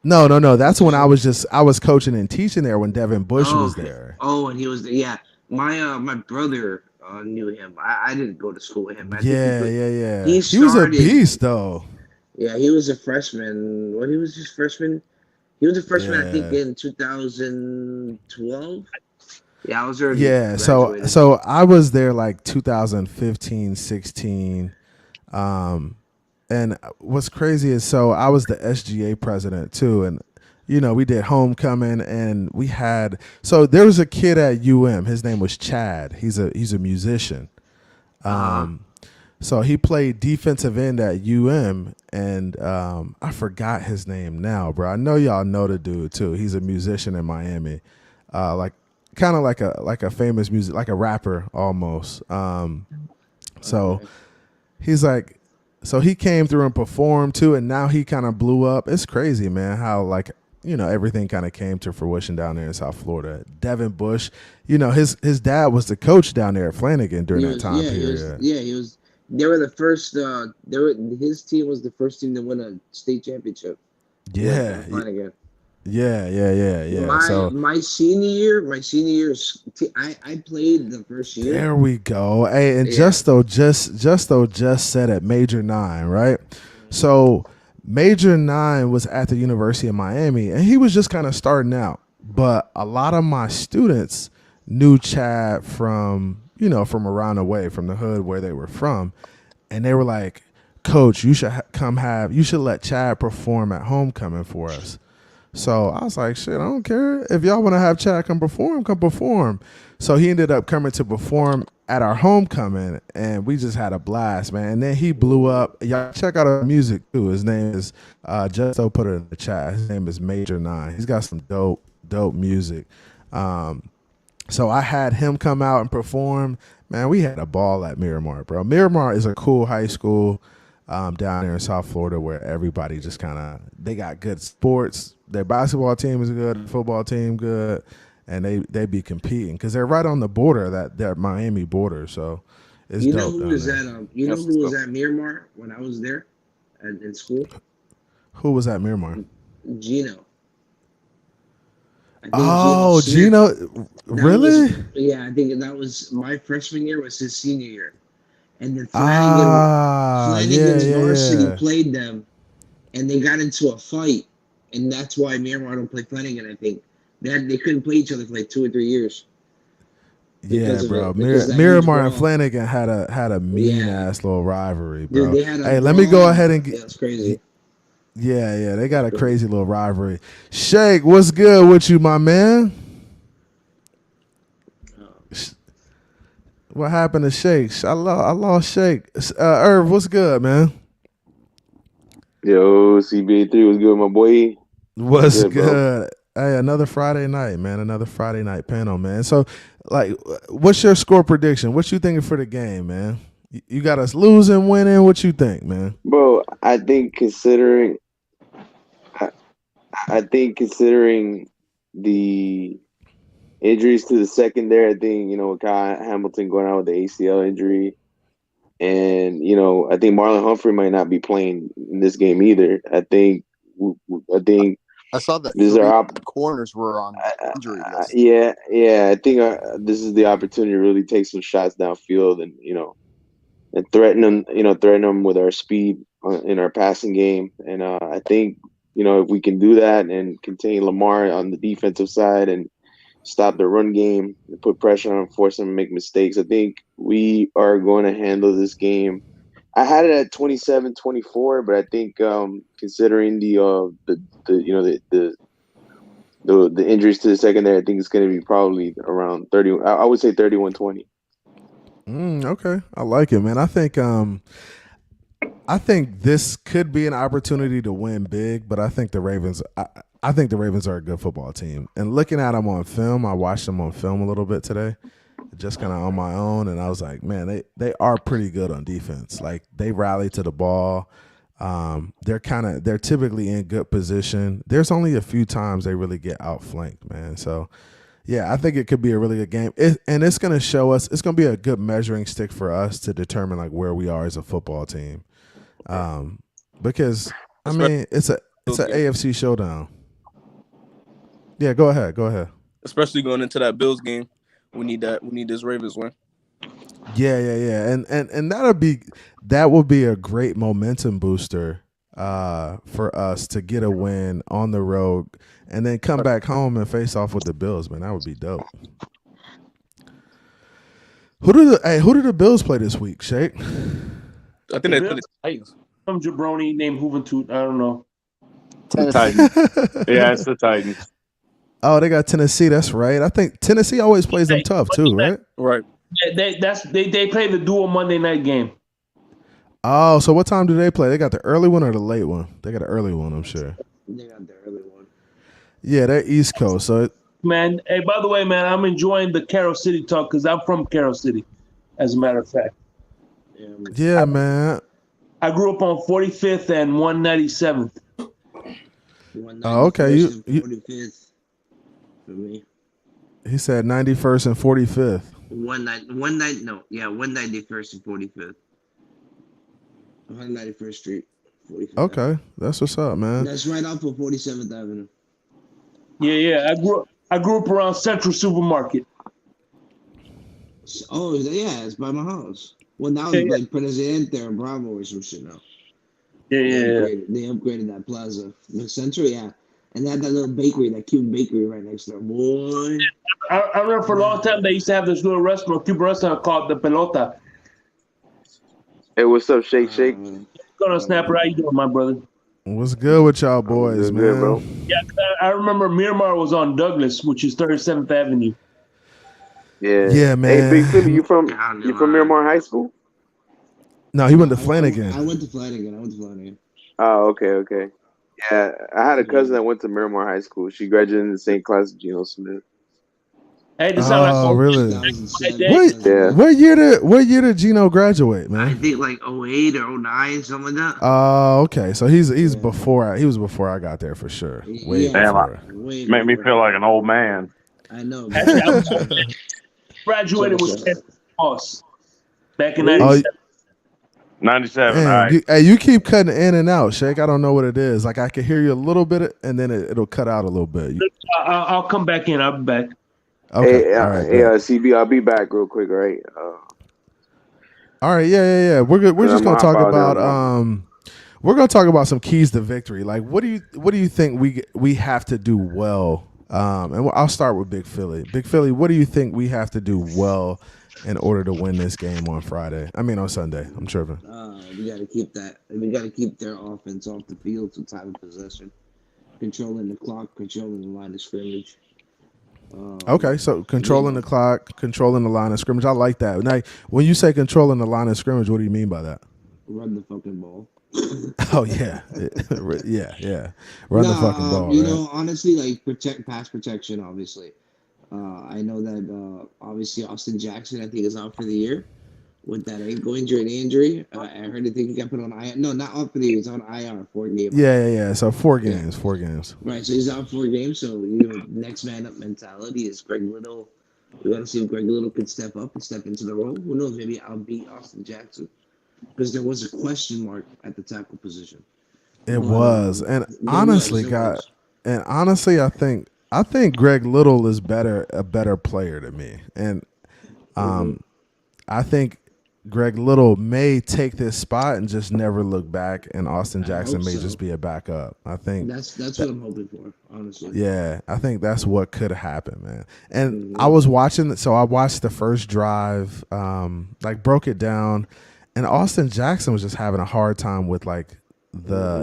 No. That's when I was coaching and teaching there when Devin Bush was there. Oh, and he was there. Yeah. My brother knew him. I didn't go to school with him. Yeah. He was a beast though. Yeah, he was a freshman. He was just freshman. He was a freshman, I think, in 2012. Yeah, I was already graduated. So I was there like 2015, 16. And what's crazy is I was the SGA president too, and we did homecoming, and we had there was a kid at UM. His name was Chad. He's a musician. So he played defensive end at UM, and I forgot his name now, bro. I know y'all know the dude too. He's a musician in Miami, kind of like a famous music, like a rapper almost. So he's like, so he came through and performed too, and now he kind of blew up. It's crazy, man, how everything kind of came to fruition down there in South Florida. Devin Bush, his dad was the coach down there at Flanagan during that time period. He was. They were the first. His team was the first team to win a state championship. Yeah. Flanagan. Yeah. My senior year, I played the first year. There we go. Hey, and Justo just said at Major 9, right? So Major 9 was at the University of Miami, and he was just kind of starting out. But a lot of my students knew Chad from around the way, from the hood where they were from. And they were like, Coach, you should you should let Chad perform at homecoming for us. So I was like, shit, I don't care. If y'all want to have Chad come perform. So he ended up coming to perform at our homecoming, and we just had a blast, man. And then he blew up. Y'all check out our music, too. His name is, Justo put it in the chat. His name is Major 9. He's got some dope music. So I had him come out and perform. Man, we had a ball at Miramar, bro. Miramar is a cool high school down there in South Florida where everybody just they got good sports. Their basketball team is good, football team good, and they be competing because they're right on the border, that Miami border. So it's dope. Who was at Miramar when I was there in school? Who was at Miramar? Gino. Gino, really? I think that was my freshman year. Was his senior year, and then Flanagan's varsity played them, and they got into a fight, and that's why Miramar don't play Flanagan. I think they couldn't play each other for like 2 or 3 years. Yeah, bro. Miramar and Flanagan had a mean ass little rivalry, bro. Dude, let me go ahead and get. That's crazy. Yeah, they got a crazy little rivalry. Shake, what's good with you, my man? What happened to Shake? I lost Shake. Irv, what's good, man? Yo, CB83, what's good, my boy? What's good? Hey, another Friday night, man. Another Friday night panel, man. So, what's your score prediction? What you thinking for the game, man? You got us losing, winning. What you think, man? Bro, I think considering the injuries to the secondary, I think, Kyle Hamilton going out with the ACL injury. And, I think Marlon Humphrey might not be playing in this game either. I think I saw that corners were on injury list. Yeah. I think this is the opportunity to really take some shots downfield and, and threaten them with our speed in our passing game. And I think, if we can do that and contain Lamar on the defensive side and stop the run game and put pressure on him, force him to make mistakes, I think we are going to handle this game. I had it at 27-24, but I think considering the injuries to the secondary, I think it's going to be probably around 30. I would say 31-20. Okay, I like it, man. I think this could be an opportunity to win big, but I think the Ravens. I think the Ravens are a good football team. And looking at them on film, I watched them on film a little bit today, just kind of on my own, and I was like, man, they are pretty good on defense. Like, they rally to the ball. They're typically in good position. There's only a few times they really get outflanked, man. So, yeah, I think it could be a really good game. And it's going to show us, it's going to be a good measuring stick for us to determine like where we are as a football team. Because I mean, it's an AFC showdown. Yeah, go ahead. Especially going into that Bills game, we need this Ravens win. Yeah, and that will be a great momentum booster for us to get a win on the road and then come back home and face off with the Bills, man. That would be dope. Who do the Bills play this week, Shake? I think they play the Titans. Some jabroni named Juventud. I don't know. The Titans. Yeah, it's the Titans. Oh, they got Tennessee. That's right. I think Tennessee always plays them tough too, right? Right. They play the dual Monday night game. Oh, so what time do they play? They got the early one or the late one? They got the early one, I'm sure. They got the early one. Yeah, they're East Coast. So, man, hey, by the way, man, I'm enjoying the Carroll City talk because I'm from Carroll City, as a matter of fact. Yeah, man. I grew up on 45th and 197th. Oh, okay. You 45th for me. He said 91st and 45th. 191st and 45th. 191st Street. 45th. Okay, that's what's up, man. That's right off of 47th Avenue. Yeah. I grew up around Central Supermarket. Oh, yeah, it's by my house. Well, now it's like Presidente and Bravo or some shit now. Yeah. They upgraded that plaza. The Central, yeah. And they had that little bakery, that Cuban bakery right next door. Boy. I remember for a long time they used to have this little restaurant, Cuban restaurant called the Pelota. Hey, what's up, Shake Shake? What's going on, Snapper? How you doing, my brother? What's good with y'all boys, man? Good, bro. Yeah, I remember Miramar was on Douglas, which is 37th Avenue. Yeah, man. Hey, Big Philly, you from Miramar High School? No, he went to Flanagan. I went to Flanagan. Oh, okay. Yeah, I had a cousin that went to Miramar High School. She graduated in the same class as Geno Smith. Hey, this sound like really? Yeah. What year did Geno graduate, man? I think like 08 or 09, something like that. Oh, okay. So he was before I got there for sure. Way before. Make me feel like an old man. I know. Graduated with us back in 97. 97. Man, all right. you keep cutting in and out, Shake. I don't know what it is. Like I can hear you a little bit, and then it'll cut out a little bit. I'll come back in. I'll be back. Okay. Hey, all right. CB, I'll be back real quick, all right? All right. Yeah. We're good. We're just gonna talk about we're gonna talk about some keys to victory. Like, what do you think we have to do well? And I'll start with Big Philly. Big Philly, what do you think we have to do well in order to win this game on Sunday? I'm tripping. We got to keep that. We got to keep their offense off the field to time of possession, controlling the clock, controlling the line of scrimmage. Okay, so controlling the clock, controlling the line of scrimmage. I like that. Now, when you say controlling the line of scrimmage, what do you mean by that? Run the fucking ball. Oh yeah, yeah. Run the fucking ball. You right? know, honestly, like pass protection. Obviously, I know that obviously Austin Jackson, I think, is out for the year with that ankle injury. I heard they think he got put on IR. No, not out for the year. He's on IR 4 games. Yeah. So 4 games. 4 games. Right. So he's out 4 games. So next man up mentality is Greg Little. We got to see if Greg Little can step up and step into the role. Who knows? Maybe I'll beat Austin Jackson. Because there was a question mark at the tackle position. It was, and honestly, I think Greg Little is a better player to me, and I think Greg Little may take this spot and just never look back, and Austin Jackson may just be a backup. I think that's what I'm hoping for, honestly. Yeah, I think that's what could happen, man. And I was watching, so I watched the first drive, broke it down. And Austin Jackson was just having a hard time with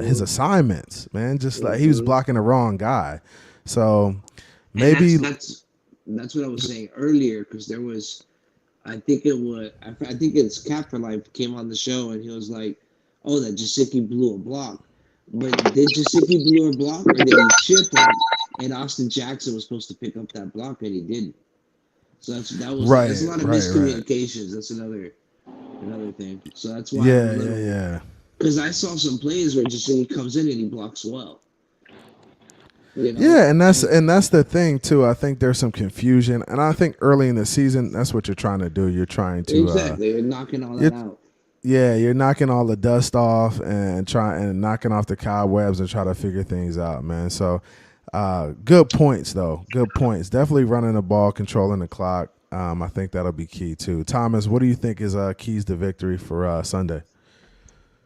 his assignments, man. Just like he was blocking the wrong guy. So maybe that's what I was saying earlier, because there was, I think it's Cap for Life came on the show and he was like, "Oh, that Jasicki blew a block," but did Jasicki blew a block or did he chip him? And Austin Jackson was supposed to pick up that block and he didn't. So that's a lot of miscommunications. Right. That's another thing. So that's why. Yeah. Because I saw some plays where just he comes in and he blocks well. Yeah, and that's the thing too. I think there's some confusion, and I think early in the season, that's what you're trying to do. You're trying to you're knocking all that out. Yeah, you're knocking all the dust off and knocking off the cobwebs and try to figure things out, man. So, good points though. Good points. Definitely running the ball, controlling the clock. I think that'll be key too. Thomas, what do you think is keys to victory for Sunday?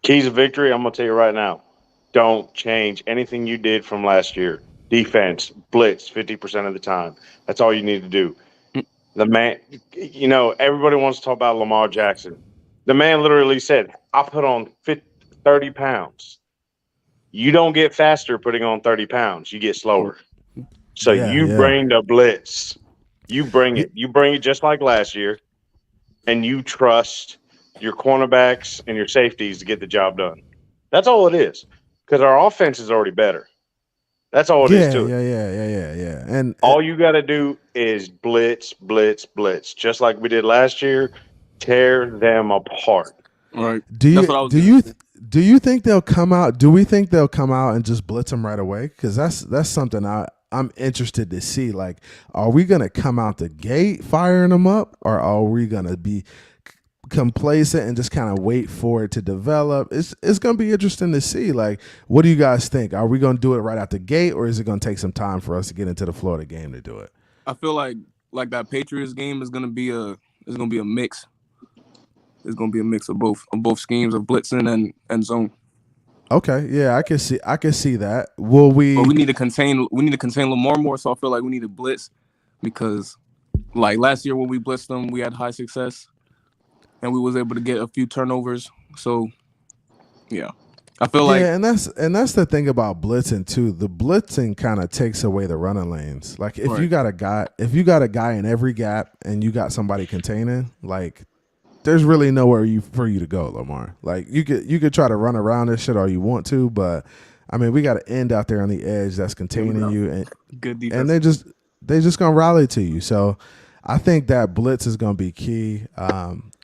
Keys to victory, I'm going to tell you right now. Don't change anything you did from last year. Defense, blitz 50% of the time. That's all you need to do. The man, everybody wants to talk about Lamar Jackson. The man literally said, I put on 30 pounds. You don't get faster putting on 30 pounds. You get slower. So bring the blitz. You bring it. You bring it just like last year, and you trust your cornerbacks and your safeties to get the job done. That's all it is, because our offense is already better. That's all it is to it. Yeah. And all you got to do is blitz, just like we did last year. Tear them apart. All right. Do you think they'll come out? Do we think they'll come out and just blitz them right away? Because that's something I'm interested to see. Like, are we going to come out the gate firing them up, or are we going to be complacent and just kind of wait for it to develop? It's going to be interesting to see. Like, what do you guys think? Are we going to do it right out the gate, or is it going to take some time for us to get into the Florida game to do it? I feel like that Patriots game is going to be a mix. It's going to be a mix of both schemes of blitzing and zone. Okay, yeah, I can see that. Will we? But we need to contain Lamar more. So I feel like we need to blitz because, like last year when we blitzed them, we had high success and we was able to get a few turnovers. So yeah, I feel like And that's the thing about blitzing too. The blitzing kind of takes away the running lanes. Like if you got a guy in every gap and you got somebody containing, like there's really nowhere for you to go, Lamar. Like you could try to run around this shit all you want to, but I mean we got to end out there on the edge that's containing you, and good defense. and they just gonna rally to you. So I think that blitz is gonna be key.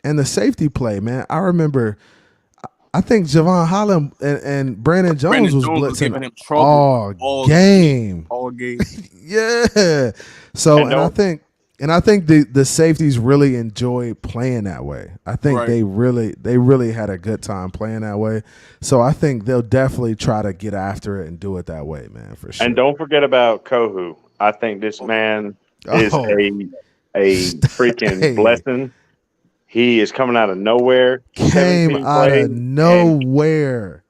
And the safety play, man. I remember. I think Javon Holland and Brandon Jones was blitzing giving him trouble all game. All game. Yeah. So I think the safeties really enjoy playing that way. I think they really had a good time playing that way. So I think they'll definitely try to get after it and do it that way, man, for sure. And don't forget about Kohu. I think this man is a freaking blessing. He is coming out of nowhere. Came out of nowhere.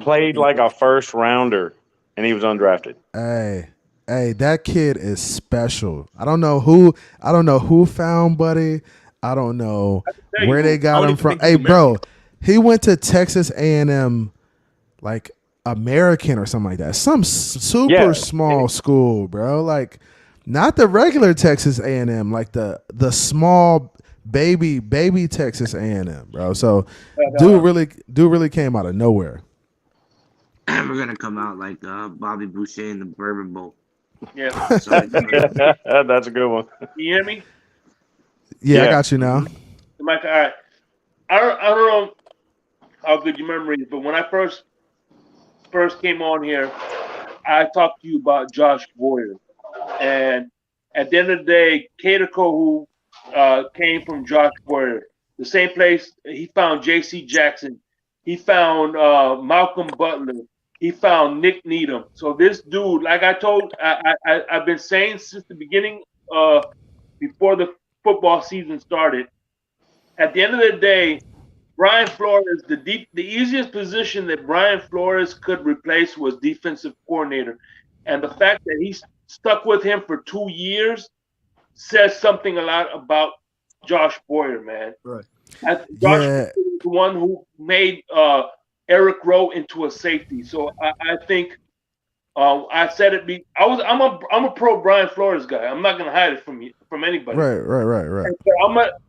Played like a first rounder, and he was undrafted. Hey, that kid is special. I don't know who found Buddy. I don't know where they got him from. Hey, bro, he went to Texas A&M, like American or something like that. Some super small school, bro. Like not the regular Texas A&M, like the small baby Texas A&M, bro. So dude really came out of nowhere. We're gonna come out like Bobby Boucher in the Bourbon Bowl. Yeah, that's a good one. You hear me? Yeah, I got you now. Mike, all right. I don't know how good your memory is, but when I first came on here, I talked to you about Josh Boyer, and at the end of the day, Caterco, who came from Josh Boyer, the same place he found J.C. Jackson, he found Malcolm Butler, he found Nick Needham. So this dude, like I've been saying since the beginning, before the football season started, at the end of the day, Brian Flores, the easiest position that Brian Flores could replace was defensive coordinator, and the fact that he stuck with him for 2 years says something a lot about Josh Boyer, man. Right. Josh Boyer was the one who made Eric Rowe into a safety. So I think I said it. I'm a pro Brian Flores guy. I'm not gonna hide it from anybody. Right.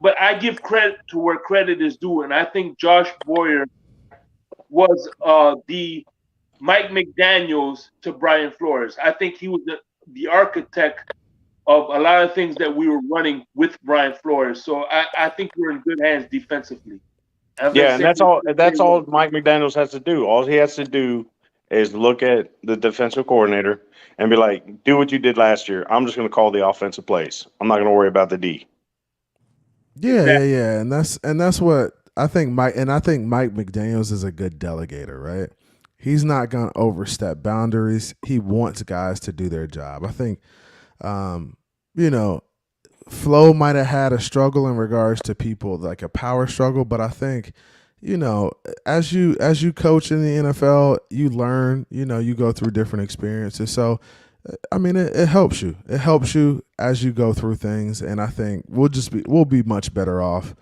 But I give credit to where credit is due, and I think Josh Boyer was the Mike McDaniels to Brian Flores. I think he was the architect of a lot of things that we were running with Brian Flores. So I think we're in good hands defensively. Yeah, and that's all Mike McDaniels has to do. All he has to do is look at the defensive coordinator and be like, do what you did last year. I'm just going to call the offensive plays. I'm not going to worry about the D. Yeah. And that's what I think Mike McDaniels is a good delegator, right? He's not going to overstep boundaries. He wants guys to do their job. I think Flo might have had a struggle in regards to people, like a power struggle, but I think, as you coach in the NFL, you learn, you go through different experiences. So, I mean, it helps you. It helps you as you go through things, and I think we'll be much better off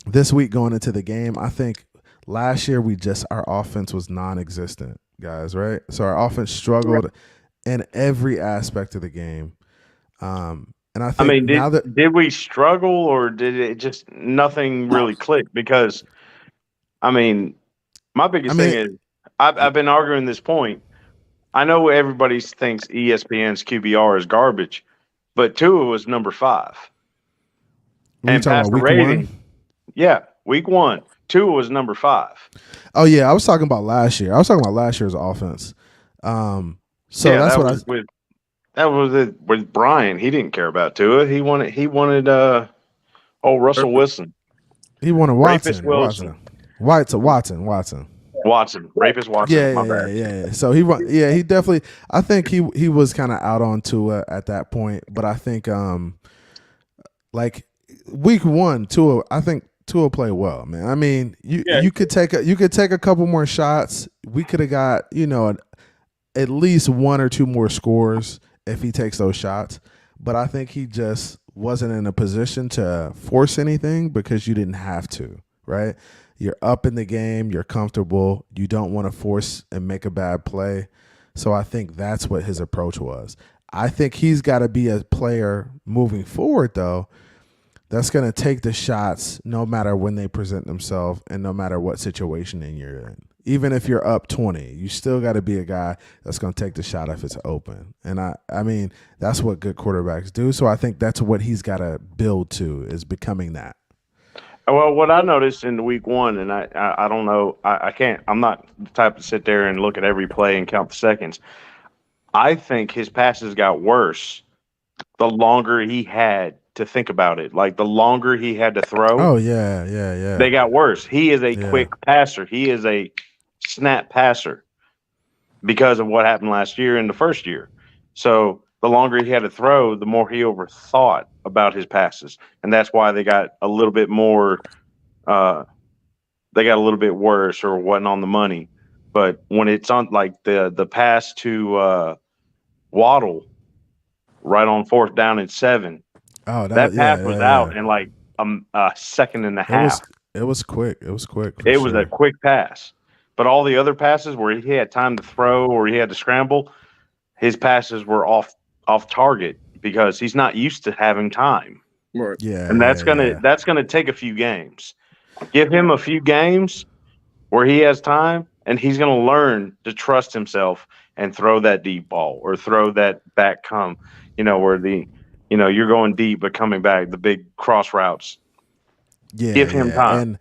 this week going into the game. I think last year our offense was non-existent, guys, right? So our offense struggled in every aspect of the game. And I think did we struggle, or did it just nothing really click? Because, my biggest thing is I've been arguing this point. I know everybody thinks ESPN's QBR is garbage, but Tua was number 5. And passer rating, week 1, Tua was number 5. Oh yeah, I was talking about last year. I was talking about last year's offense. That was it with Brian. He didn't care about Tua. He wanted Russell Wilson. He wanted Watson. Wilson. Watson. Rapist Watson. Yeah. So he definitely. I think he was kind of out on Tua at that point, but I think like week 1, Tua Tua played well, man. I mean, Yeah. you could take a couple more shots. We could have got at least one or two more scores if he takes those shots. But I think he just wasn't in a position to force anything because you didn't have to, right? You're up in the game, you're comfortable, you don't want to force and make a bad play. So I think that's what his approach was. I think he's got to be a player moving forward, though, that's going to take the shots no matter when they present themselves and no matter what situation you're in. Even if you're up 20, you still got to be a guy that's going to take the shot if it's open. And I mean, that's what good quarterbacks do. So I think that's what he's got to build to, is becoming that. Well, what I noticed in week one, and I don't know, I can't, I'm not the type to sit there and look at every play and count the seconds. I think his passes got worse the longer he had to think about it. Like the longer he had to throw. Oh, yeah. They got worse. He is a quick passer. He is a snap passer because of what happened last year and the first year. So the longer he had to throw, the more he overthought about his passes. And that's why they got a little bit more they got a little bit worse or wasn't on the money. But when it's on, like the pass to Waddle right on 4th down and 7, that pass was out in like a second and a half. It was quick. It was quick. It was a quick pass. But all the other passes where he had time to throw or he had to scramble, his passes were off target because he's not used to having time. Right. Yeah. And that's gonna take a few games. Give him a few games where he has time, and he's gonna learn to trust himself and throw that deep ball or throw that back where you're going deep but coming back, the big cross routes. Yeah. Give him time.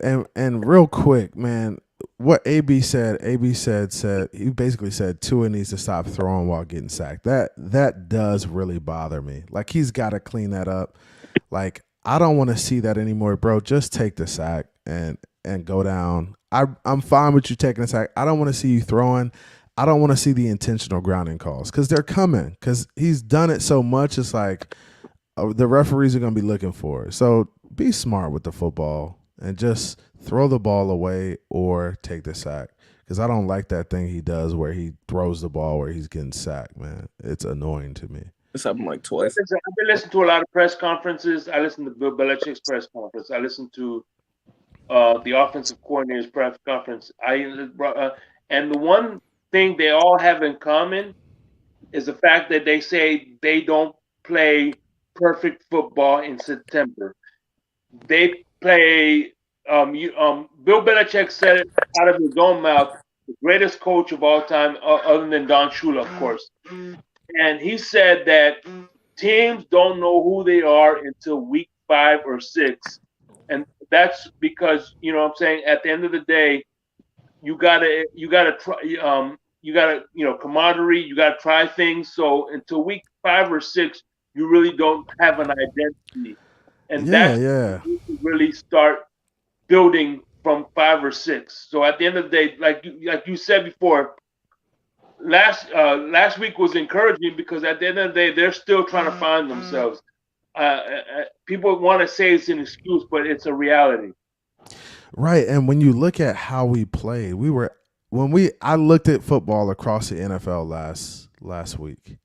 And real quick, man, what AB said he basically said Tua needs to stop throwing while getting sacked. That does really bother me. Like, he's got to clean that up. Like, I don't want to see that anymore, bro. Just take the sack and go down. I'm fine with you taking the sack. I don't want to see you throwing. I don't want to see the intentional grounding calls because they're coming, because he's done it so much. It's like the referees are going to be looking for it. So be smart with the football and just throw the ball away or take the sack, because I don't like that thing he does where he throws the ball where he's getting sacked, man. It's annoying to me. This happened like twice. I've been listening to a lot of press conferences. I listened to Bill Belichick's press conference. I listened to the offensive coordinator's press conference. And the one thing they all have in common is the fact that they say they don't play perfect football in September. They play. Bill Belichick said it out of his own mouth, the greatest coach of all time, other than Don Shula, of course. And he said that teams don't know who they are until week 5 or 6. And that's because, what I'm saying, at the end of the day, you gotta try, camaraderie, you gotta try things. So until week 5 or 6, you really don't have an identity. And you really start building from 5 or 6. So at the end of the day, like you said before, last week was encouraging because at the end of the day, they're still trying to find themselves. People want to say it's an excuse, but it's a reality. Right. And when you look at how we played, I looked at football across the NFL last week.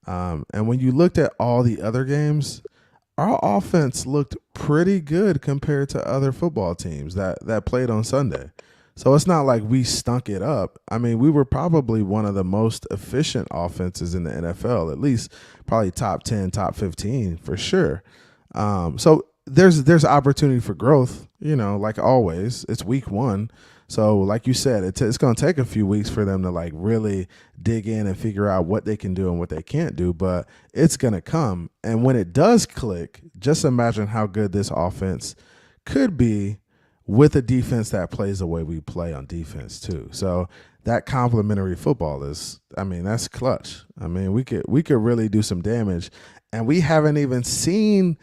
And when you looked at all the other games, our offense looked pretty good compared to other football teams that played on Sunday. So it's not like we stunk it up. I mean, we were probably one of the most efficient offenses in the NFL, at least probably top 10, top 15 for sure. So there's opportunity for growth, like always. It's week 1. So like you said, it's going to take a few weeks for them to like really dig in and figure out what they can do and what they can't do, but it's going to come. And when it does click, just imagine how good this offense could be with a defense that plays the way we play on defense too. So that complementary football that's clutch. I mean, we could really do some damage, and we haven't even seen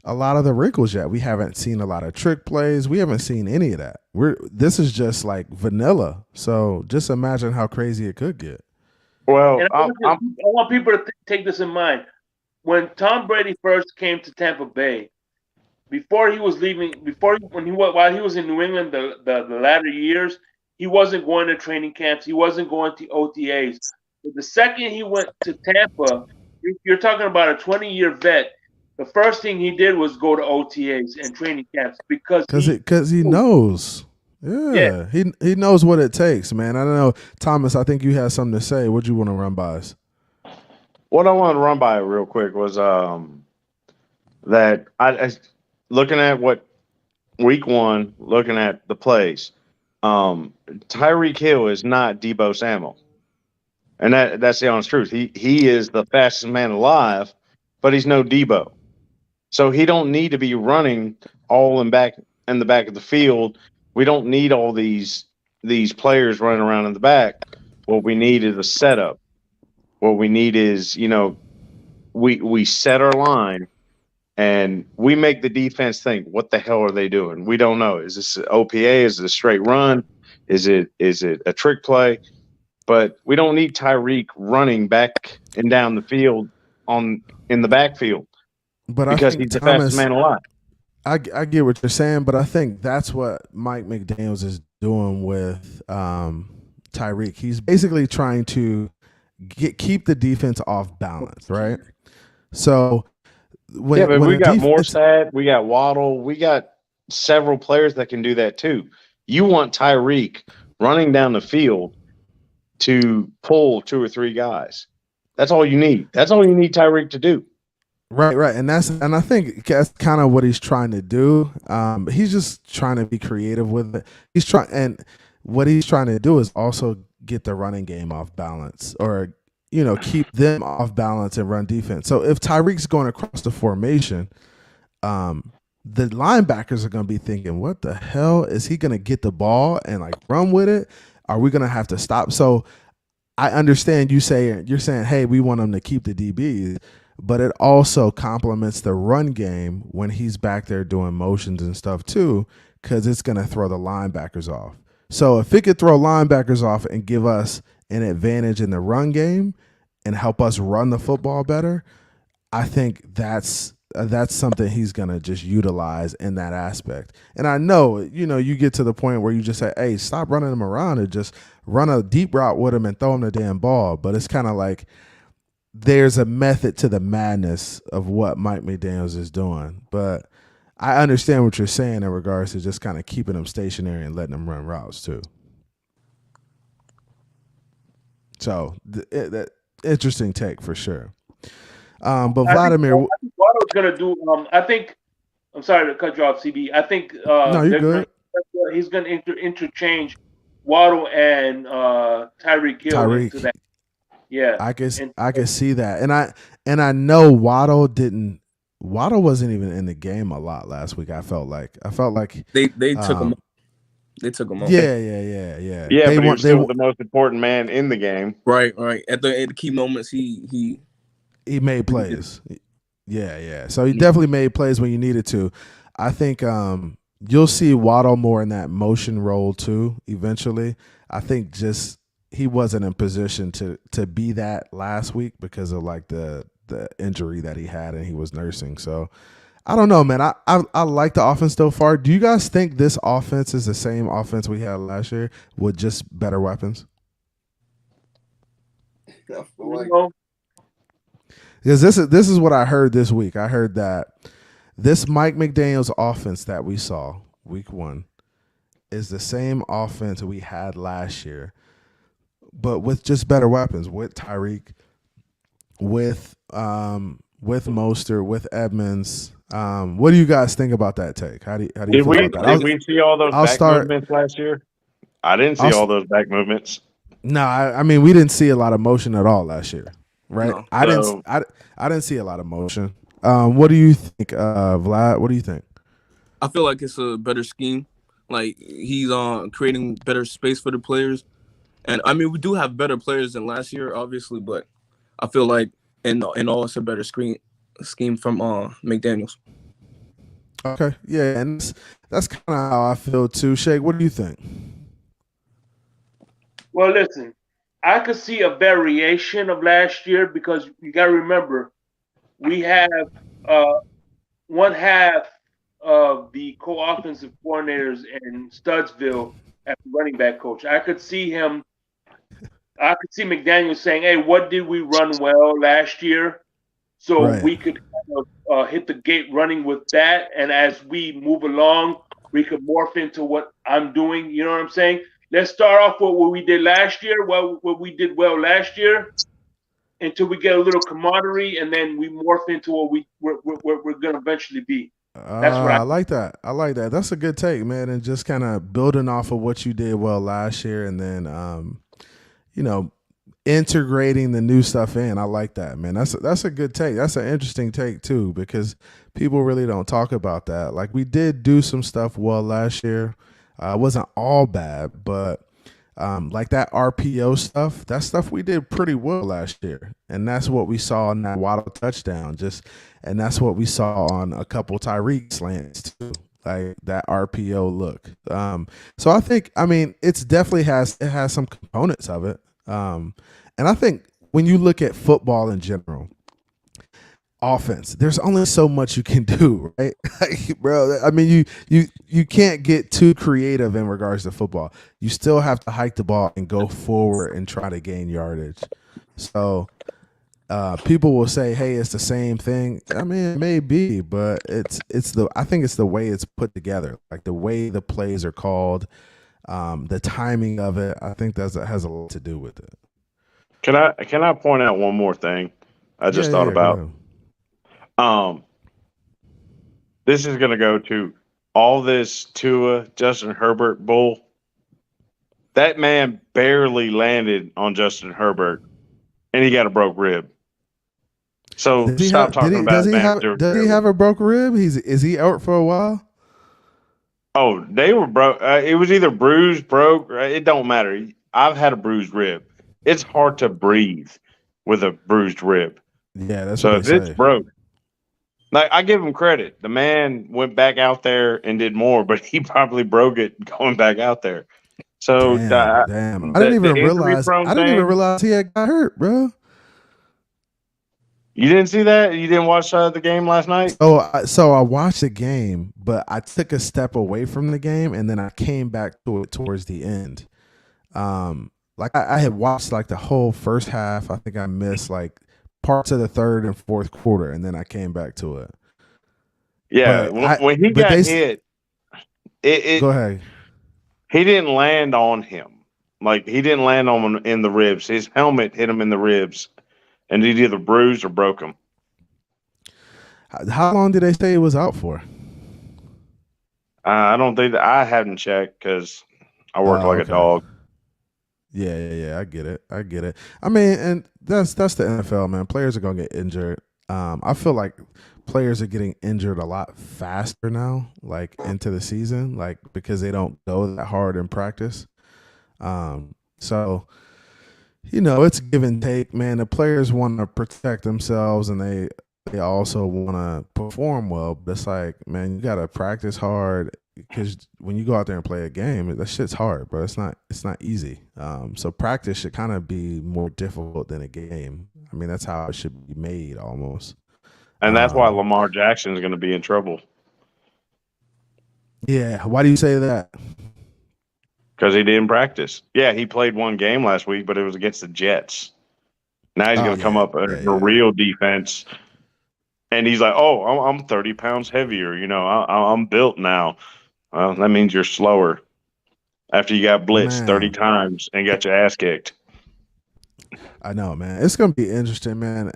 a lot of the wrinkles yet. We haven't seen a lot of trick plays. We haven't seen any of that. This is just like vanilla. So just imagine how crazy it could get. Well, I want people to take this in mind. When Tom Brady first came to Tampa Bay, before he was leaving, while he was in New England, the latter years, he wasn't going to training camps. He wasn't going to OTAs. But the second he went to Tampa, you're talking about a 20-year vet. The first thing he did was go to OTAs and training camps because he knows. Yeah, he knows what it takes, man. I don't know, Thomas. I think you had something to say. What you want to run by us? What I want to run by real quick was that I looking at what week one, looking at the plays. Tyreek Hill is not Debo Samuel, and that's the honest truth. He is the fastest man alive, but he's no Debo, so he don't need to be running all in the back of the field. We don't need all these players running around in the back. What we need is a setup. What we need is, we set our line and we make the defense think, what the hell are they doing? We don't know. Is this OPA? Is it a straight run? Is it a trick play? But we don't need Tyreek running back and down the field in the backfield because he's the fastest man alive. I get what you're saying, but I think that's what Mike McDaniels is doing with Tyreek. He's basically trying to keep the defense off balance, right? So we got Morstead, we got Waddle, we got several players that can do that too. You want Tyreek running down the field to pull 2 or 3 guys. That's all you need. That's all you need Tyreek to do. Right, and I think that's kind of what he's trying to do. He's just trying to be creative with it. What he's trying to do is also get the running game off balance, or keep them off balance and run defense. So if Tyreek's going across the formation, the linebackers are going to be thinking, "What the hell is he going to get the ball and like run with it? Are we going to have to stop?" So I understand you're saying, "Hey, we want him to keep the DBs." But it also complements the run game when he's back there doing motions and stuff too, because it's going to throw the linebackers off. So if it could throw linebackers off and give us an advantage in the run game and help us run the football better, I think that's something he's going to just utilize in that aspect. And I know, you get to the point where you just say, "Hey, stop running him around and just run a deep route with him and throw him the damn ball." But it's kind of like, there's a method to the madness of what Mike McDaniels is doing. But I understand what you're saying in regards to just kind of keeping them stationary and letting them run routes too. So that interesting take for sure. But Vladimir, what I was going to do, I'm sorry to cut you off, CB. I think no, you're good. He's going to interchange Waddle and Tyreek Hill into that. Yeah, I can see that, and I know Waddle wasn't even in the game a lot last week. I felt like they took him. They took him off. Yeah. Yeah, but he was still the most important man in the game. Right. At the key moments, he made plays. Yeah. So he definitely made plays when you needed to. I think you'll see Waddle more in that motion role too. Eventually, I think just he wasn't in position to be that last week because of like the injury that he had and he was nursing. So I don't know, man. I like the offense so far. Do you guys think this offense is the same offense we had last year with just better weapons? Because this is what I heard this week. I heard that this Mike McDaniels offense that we saw week one is the same offense we had last year, but with just better weapons, with Tyreek, with Mostert, with Edmonds. What do you guys think about that take? How do you feel about that? Did we see all those movements last year? I didn't see all those back movements. No, I mean we didn't see a lot of motion at all last year, right? No. I didn't see a lot of motion. What do you think, Vlad? What do you think? I feel like it's a better scheme. Like he's creating better space for the players. And I mean, we do have better players than last year, obviously, but I feel like in all, it's a better scheme from McDaniels. Okay, yeah, and that's kind of how I feel too. Shake, what do you think? Well, listen, I could see a variation of last year because you got to remember we have one half of the co-offensive coordinators in Studsville as running back coach. I could see McDaniel saying, "Hey, what did we run well last year?" So Right. we could kind of hit the gate running with that, and as we move along, we could morph into what I'm doing. You know what I'm saying? Let's start off with what we did last year, what we did well last year, until we get a little camaraderie, and then we morph into what we're going to eventually be. That's what I like that. I like that. That's a good take, man. And just kind of building off of what you did well last year, and then, integrating the new stuff in. I like that, man. That's a good take. That's an interesting take too, because people really don't talk about that. Like, we did do some stuff well last year. It wasn't all bad, but like that RPO stuff, that stuff we did pretty well last year, and that's what we saw in that Waddle touchdown. And that's what we saw on a couple Tyreek slants too, like that RPO look. So I think, it's definitely has some components of it. And I think when you look at football in general, offense, there's only so much you can do, right? Bro, you can't get too creative in regards to football. You still have to hike the ball and go forward and try to gain yardage. So people will say, "Hey, it's the same thing." It may be, but I think it's the way it's put together, like the way the plays are called, the timing of it. I think that has a lot to do with it. Can I point out one more thing I just thought about? This is going to go to all this Tua, Justin Herbert bull. That man barely landed on Justin Herbert, and he got a broke rib. So stop talking about that. Does he have a broke rib? Is he out for a while? Oh, they were broke. It was either bruised, broke. It don't matter. I've had a bruised rib. It's hard to breathe with a bruised rib. Yeah, that's so what if they it's say. broke. Like, I give him credit. The man went back out there and did more, but he probably broke it going back out there. So damn. I didn't even realize he had got hurt, bro. You didn't see that? You didn't watch the game last night? So I watched the game, but I took a step away from the game, and then I came back to it towards the end. Like I had watched like the whole first half. I think I missed like parts of the third and fourth quarter, and then I came back to it. Yeah, when he got hit, go ahead. He didn't land on him. Like, he didn't land on him in the ribs. His helmet hit him in the ribs, and it either bruised or broke him. How long did they say he was out for? I don't think I haven't checked because I work like a dog. Yeah. I get it. And that's the NFL, man. Players are gonna get injured. I feel like players are getting injured a lot faster now, like into the season, like because they don't go that hard in practice. So it's give and take, man. The players want to protect themselves, and they also want to perform well. But it's like, man, you gotta practice hard. Because when you go out there and play a game, that shit's hard, bro. It's not easy. So practice should kind of be more difficult than a game. That's how it should be made almost. And that's why Lamar Jackson is going to be in trouble. Yeah. Why do you say that? Because he didn't practice. Yeah, he played one game last week, but it was against the Jets. Now he's going to come up a real defense. And he's like, "Oh, I'm 30 pounds heavier. I'm built now." Well, that means you're slower after you got blitzed 30 times and got your ass kicked. I know, man. It's going to be interesting, man.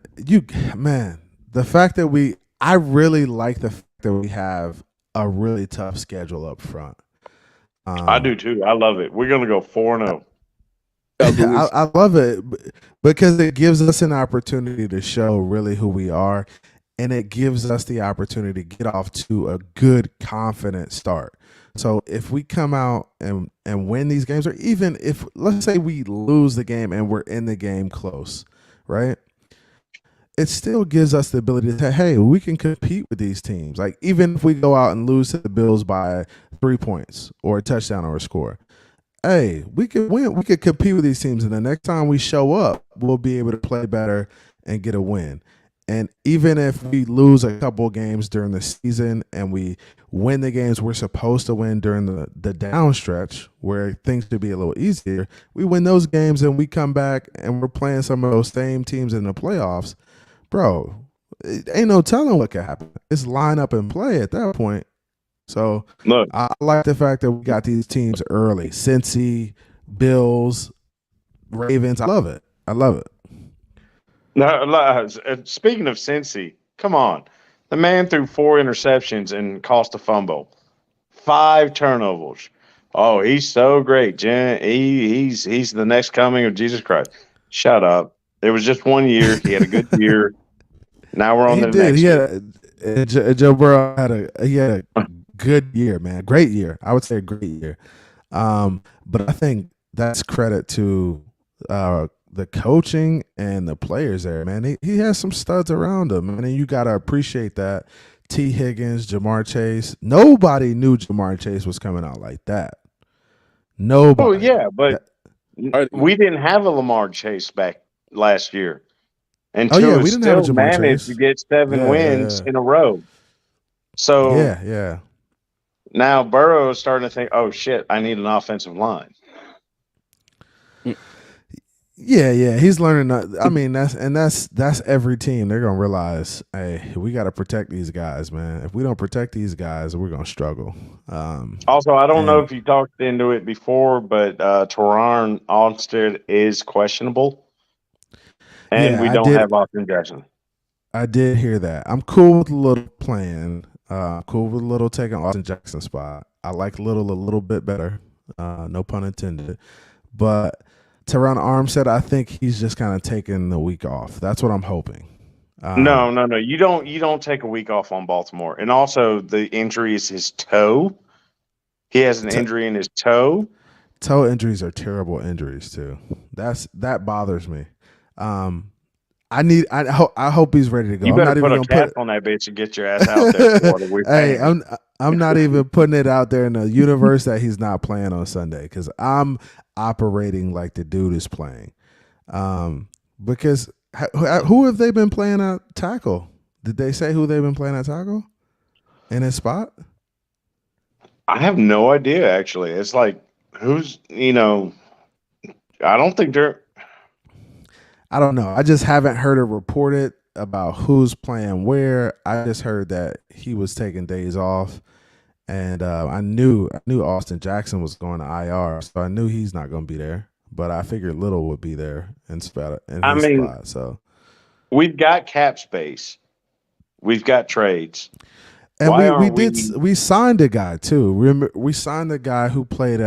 The fact that I really like the fact that we have a really tough schedule up front. I do too. I love it. We're going to go 4-0. I love it because it gives us an opportunity to show really who we are. And it gives us the opportunity to get off to a good, confident start. So if we come out and win these games, or even if, let's say we lose the game and we're in the game close, right? It still gives us the ability to say, hey, we can compete with these teams. Like, even if we go out and lose to the Bills by 3 points or a touchdown or a score, hey, we could win. We could compete with these teams. And the next time we show up, we'll be able to play better and get a win. And even if we lose a couple games during the season and we win the games we're supposed to win during the down stretch where things should be a little easier, we win those games and we come back and we're playing some of those same teams in the playoffs, bro, it ain't no telling what could happen. It's line up and play at that point. So Look, I like the fact that we got these teams early. Cincy, Bills, Ravens. I love it. I love it. no, speaking of Cincy, come on. The man threw 4 interceptions and cost a fumble. 5 turnovers. Oh, he's so great, Jen. He's the next coming of Jesus Christ. Shut up. It was just 1 year. He had a good year. Now we're on the next. He had Joe Burrow had a good year, man. Great year. I would say a great year. But I think that's credit to the coaching and the players there, man. He has some studs around him, and you got to appreciate that. T. Higgins, Jamar Chase. Nobody knew Jamar Chase was coming out like that. Nobody. Oh, yeah, but we didn't have a Lamar Chase back last year. And Tua still managed to get 7 wins in a row. So yeah. Now Burrow is starting to think, oh shit, I need an offensive line. Yeah. He's learning. I mean, that's every team. They're gonna realize, hey, we got to protect these guys, man. If we don't protect these guys, we're gonna struggle. Also, I don't know if you talked into it before, but Teron Armstead is questionable. And we don't have Austin Jackson. I did hear that. I'm cool with a little playing. Cool with a little taking Austin Jackson's spot. I like Little a little bit better. No pun intended. But Teron Armstead, I think he's just kind of taking the week off. That's what I'm hoping. No. You don't take a week off on Baltimore. And also the injury is his toe. He has an injury in his toe. Toe injuries are terrible injuries too. That bothers me. I hope he's ready to go. You better put a cap on that bitch and get your ass out there. Hey, I'm not even putting it out there in the universe that he's not playing on Sunday because I'm operating like the dude is playing. Because who have they been playing at tackle? Did they say who they've been playing at tackle in his spot? I have no idea. Actually, it's like who's I don't think they're. I don't know. I just haven't heard it reported about who's playing where. I just heard that he was taking days off, and I knew Austin Jackson was going to IR, so I knew he's not going to be there. But I figured Little would be there in his spot. So we've got cap space, we've got trades, and we signed a guy too. Remember, we signed a guy who played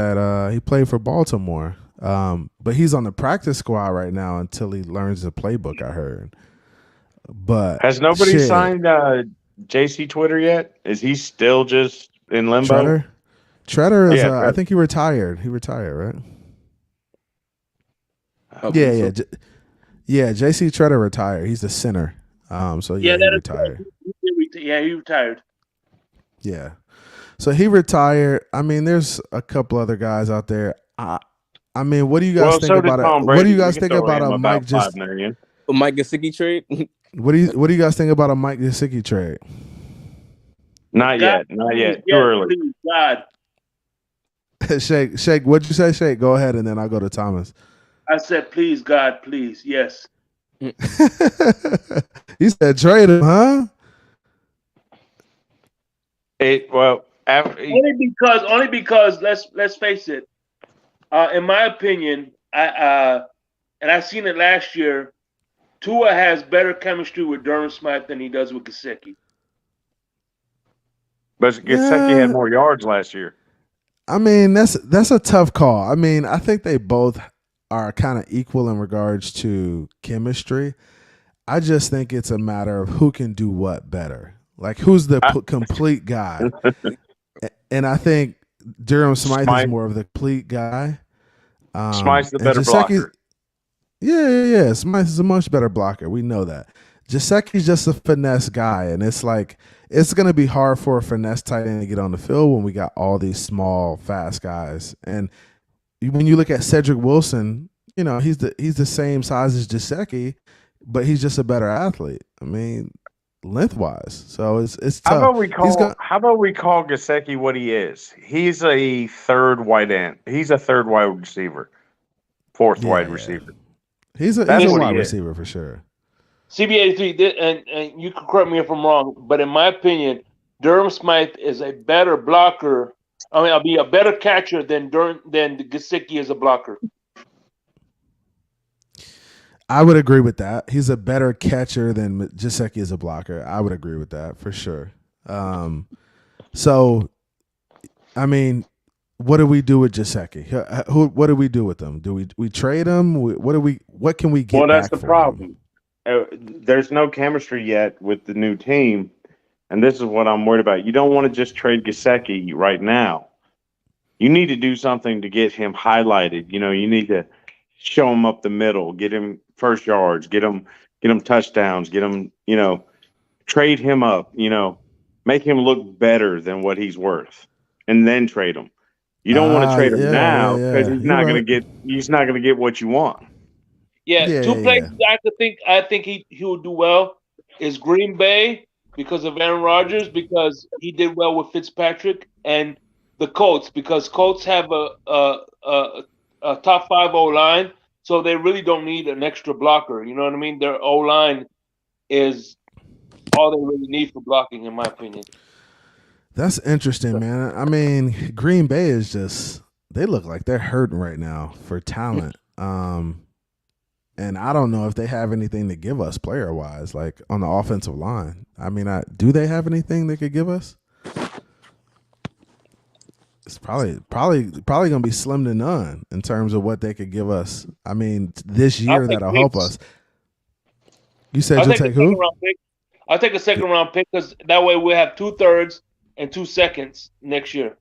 for Baltimore. But he's on the practice squad right now until he learns the playbook, I heard. But has nobody signed JC Twitter yet? Is he still just in limbo? Treader is I think he retired. He retired, right? Yeah, JC Treader retired. He's the center. So he retired. He retired. Yeah. So he retired. I mean, there's a couple other guys out there. I mean, what do you guys think about it? What do you guys think about a Mike Mike Gesicki trade? What do you guys think about a Mike Gesicki trade? Not yet. Too early. Please, God. Shake, what'd you say, Shake? Go ahead, and then I'll go to Thomas. I said, please, God, please, yes. He said, trade him, huh? Only because let's face it. In my opinion, and I seen it last year, Tua has better chemistry with Durham Smythe than he does with Gesicki. But Gesicki had more yards last year. I mean, that's a tough call. I mean, I think they both are kind of equal in regards to chemistry. I just think it's a matter of who can do what better. Like, who's the complete guy? And I think Durham Smythe is more of the complete guy. Smythe's the better blocker. Yeah. Smythe is a much better blocker. We know that. Gesicki's just a finesse guy, and it's like it's going to be hard for a finesse tight end to get on the field when we got all these small, fast guys. And when you look at Cedric Wilson, he's the same size as Gesicki, but he's just a better athlete. I mean, lengthwise. So it's How tough. about we call Gesicki what he is? He's a third wide end. He's a third wide receiver, fourth wide receiver. He's a wide receiver for sure. CB83, and you can correct me if I'm wrong, but in my opinion, Durham Smythe is a better blocker. I mean, I'll be a better catcher than Gesicki is a blocker. I would agree with that. He's a better catcher than Gesicki is a blocker. I would agree with that for sure. So, I mean, what do we do with Gesicki? What do we do with him? Do we trade him? What can we get? Well, that's back the problem. There's no chemistry yet with the new team, and this is what I'm worried about. You don't want to just trade Gesicki right now. You need to do something to get him highlighted. You know, you need to show him up the middle, get him first yards, get him touchdowns, get him, trade him up, make him look better than what he's worth, and then trade him. You don't want to trade him now because he's not going to get what you want. Two places I think he would do well is Green Bay because of Aaron Rodgers, because he did well with Fitzpatrick, and the Colts because Colts have a top 5 O-line, so they really don't need an extra blocker. You know what I mean? Their O-line is all they really need for blocking, in my opinion. That's interesting, man. I mean, Green Bay is they look like they're hurting right now for talent. And I don't know if they have anything to give us player-wise, like on the offensive line. I mean, do they have anything they could give us? It's probably going to be slim to none in terms of what they could give us. I mean, this year that'll help us. You said you'll take who? I'll take a second-round pick because that way we'll have 2/3 and 2 seconds next year.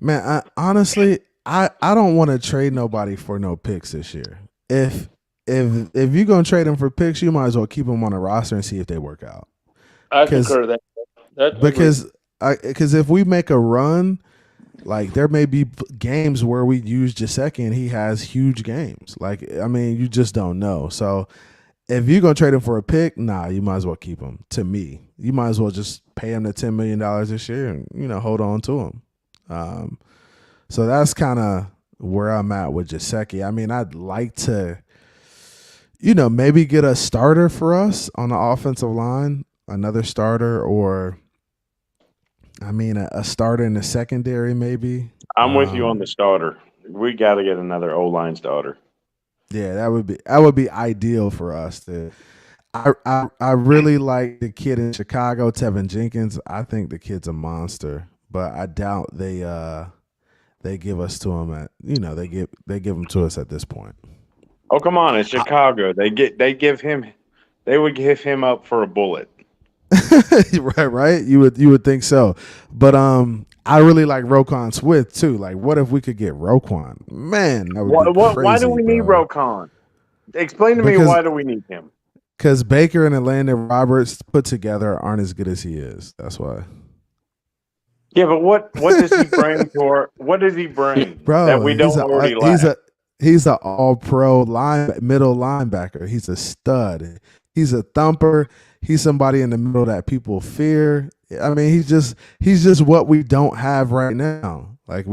Man, honestly, I don't want to trade nobody for no picks this year. If you're gonna trade them for picks, you might as well keep them on the roster and see if they work out. I concur that. Because if we make a run, like there may be games where we use Gesicki and he has huge games. Like, I mean, you just don't know. So if you're gonna trade him for a pick, you might as well keep him. To me, you might as well just pay him the $10 million this year and hold on to him. So that's kind of where I'm at with Gesicki. I mean, I'd like to, maybe get a starter for us on the offensive line, another starter, or a starter in the secondary maybe. I'm with you on the starter. We got to get another O-line starter. Yeah, that would be ideal for us. I really like the kid in Chicago, Tevin Jenkins. I think the kid's a monster, but I doubt they give us to him at they give him to us at this point. Oh, come on, it's Chicago. They would give him up for a bullet. right. You would think so, but I really like Roquan Smith too. Like, what if we could get Roquan? Man, that would be crazy, why do we need Roquan? Explain to me why do we need him? Because Baker and Atlanta Roberts put together aren't as good as he is. That's why. Yeah, but what does he bring what does he bring, bro, that we don't already lack? He's an all-pro middle linebacker. He's a stud. He's a thumper. He's somebody in the middle that people fear. I mean, he's just what we don't have right now. Like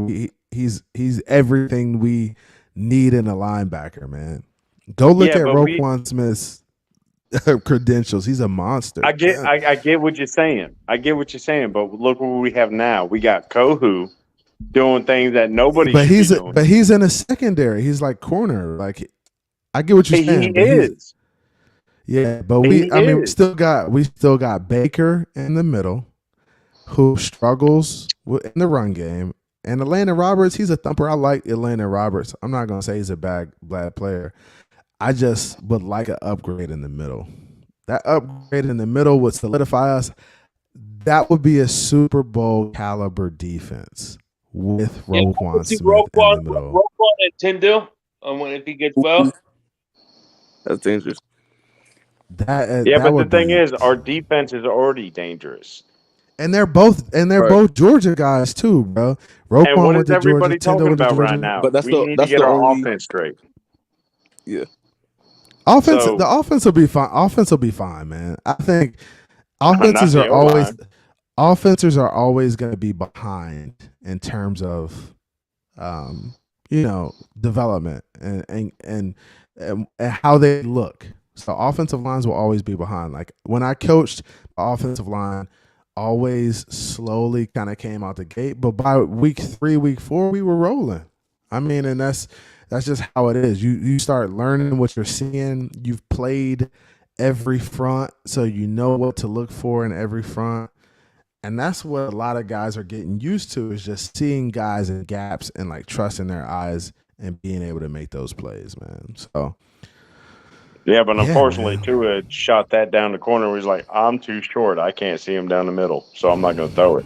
he's everything we need in a linebacker, man. Go look at Roquan Smith's credentials. He's a monster. I get what you're saying. But look what we have now. We got Kohu doing things that nobody. But he's in a secondary. He's like corner. Like, I get what you're saying. He is. Yeah, but we still got Baker in the middle, who struggles in the run game, and Atlanta Roberts. He's a thumper. I like Atlanta Roberts. I'm not gonna say he's a bad player. I just would like an upgrade in the middle. That upgrade in the middle would solidify us. That would be a Super Bowl caliber defense with Roquan Smith in the middle. Roquan and Tyndall, if he gets well. That's dangerous. But the thing is, our defense is already dangerous. And they're both Georgia guys too, bro. Roquan, and what is everybody talking about right now? But we need to get our offense straight. Yeah. So The offense will be fine. Offense will be fine, man. I think not offenses the are always O-line. offenses are always going to be behind in terms of development and how they look. So offensive lines will always be behind. Like when I coached, offensive line always slowly kind of came out the gate, but by week 3, week 4, we were rolling. I mean, and that's just how it is. You start learning what you're seeing. You've played every front, so you know what to look for in every front. And that's what a lot of guys are getting used to, is just seeing guys in gaps and like trusting their eyes and being able to make those plays, man. So Yeah, but unfortunately, man. Tua shot that down the corner. He was like, I'm too short. I can't see him down the middle, so I'm not going to throw it.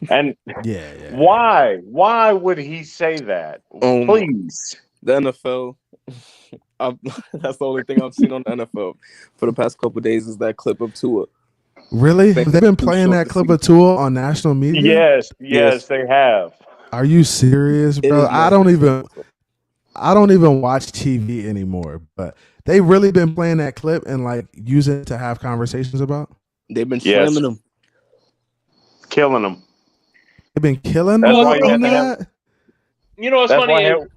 And Yeah. why? Why would he say that? Please. The NFL. That's the only thing I've seen on the NFL for the past couple of days is that clip of Tua. Really? Have they been playing that clip of Tua on national media? Yes, they have. Are you serious, bro? I don't even watch TV anymore, but they really been playing that clip and like using it to have conversations about? They've been slamming them. Killing them. They've been killing That's them why you on have to have- that? You know what's funny is,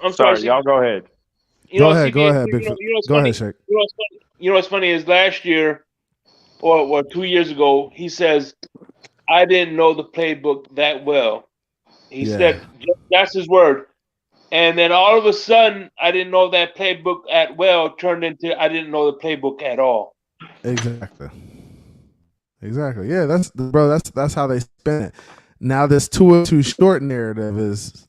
I'm Sorry, y'all go ahead. Go ahead, Big Foot. Go ahead, Shake. You know what's funny is last year or 2 years ago, he says, I didn't know the playbook that well. He said, that's his word. And then all of a sudden, I didn't know that playbook at well turned into I didn't know the playbook at all. Exactly. Yeah, that's how they spin it. Now this Tua too short narrative is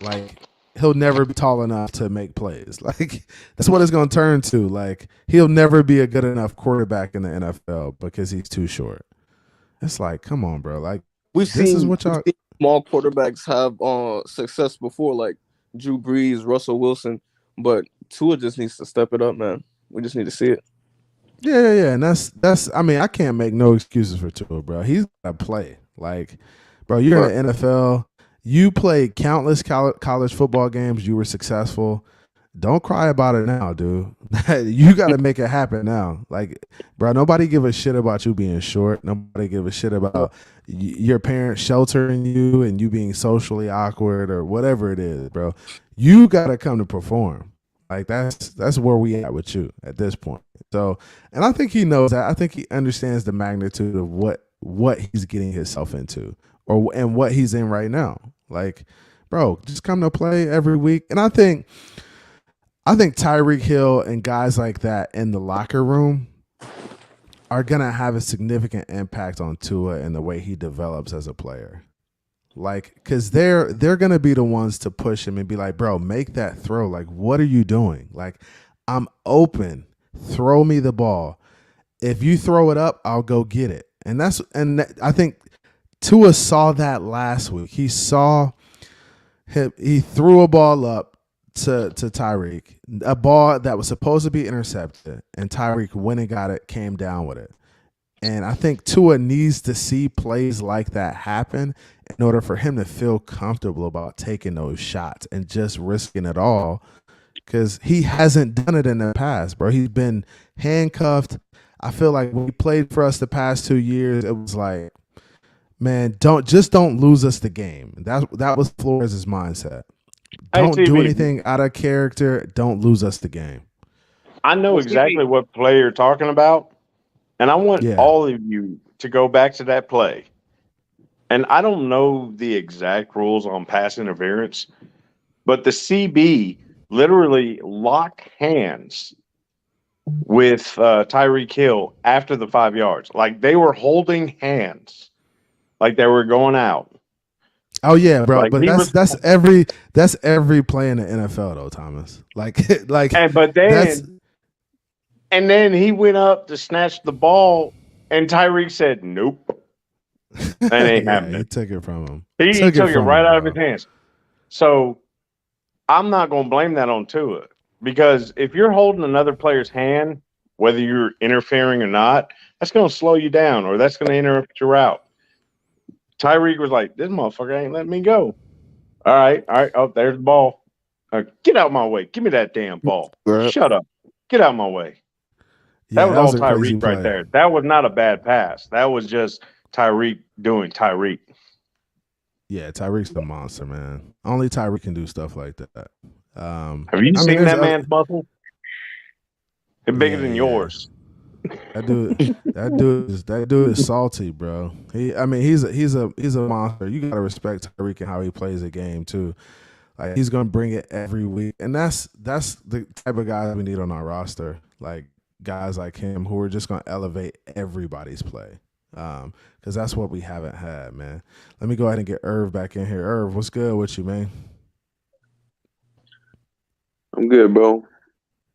like he'll never be tall enough to make plays. Like that's what it's going to turn to. Like he'll never be a good enough quarterback in the NFL because he's too short. It's like, come on, bro. Like we've seen small quarterbacks have success before, like Drew Brees, Russell Wilson, but Tua just needs to step it up, man. We just need to see it. Yeah, and that's. I mean, I can't make no excuses for Tua, bro. He's got to play. Like, bro, you're in the NFL. You played countless college football games. You were successful. Don't cry about it now, dude. You got to make it happen now. Like, bro, nobody give a shit about you being short. Nobody give a shit about your parents sheltering you and you being socially awkward or whatever it is, bro. You got to come to perform. Like, that's where we at with you at this point. So, and I think he knows that. I think he understands the magnitude of what he's getting himself into and what he's in right now. Like, bro, just come to play every week. And I think Tyreek Hill and guys like that in the locker room are going to have a significant impact on Tua and the way he develops as a player. Like, because they're going to be the ones to push him and be like, bro, make that throw. Like, what are you doing? Like, I'm open. Throw me the ball. If you throw it up, I'll go get it. And I think Tua saw that last week. He threw a ball up to Tyreek, a ball that was supposed to be intercepted, and Tyreek went and got it, came down with it. And I think Tua needs to see plays like that happen in order for him to feel comfortable about taking those shots and just risking it all, because he hasn't done it in the past, bro. He's been handcuffed. I feel like when he played for us the past 2 years, it was like, man, don't lose us the game. That was Flores' mindset. Don't do anything out of character. Don't lose us the game. I know exactly what play you're talking about, and I want all of you to go back to that play. And I don't know the exact rules on pass interference, but the CB literally locked hands with Tyreek Hill after the 5 yards. Like they were holding hands, like they were going out. Oh yeah, bro. Like, but that's every play in the NFL though, Thomas. And then he went up to snatch the ball, and Tyreek said, "Nope, that ain't happening." He took it from him. He took it right out of his hands. So I'm not going to blame that on Tua, because if you're holding another player's hand, whether you're interfering or not, that's going to slow you down, or that's going to interrupt your route. Tyreek was like, "This motherfucker ain't letting me go." All right. Oh, there's the ball. Get out my way. Give me that damn ball. Right. Shut up. Get out my way. Yeah, That was all a crazy Tyreek right play. there. That was not a bad pass. That was just Tyreek doing Tyreek. Yeah, Tyreek's the monster, man. Only Tyreek can do stuff like that. Have you seen that man's muscle? It's bigger than yours. That dude is salty, bro. He's a monster. You gotta respect Tyreek and how he plays the game too. Like he's gonna bring it every week, and that's the type of guys we need on our roster. Like guys like him who are just gonna elevate everybody's play. Because that's what we haven't had, man. Let me go ahead and get Irv back in here. Irv, what's good with you, man? I'm good, bro.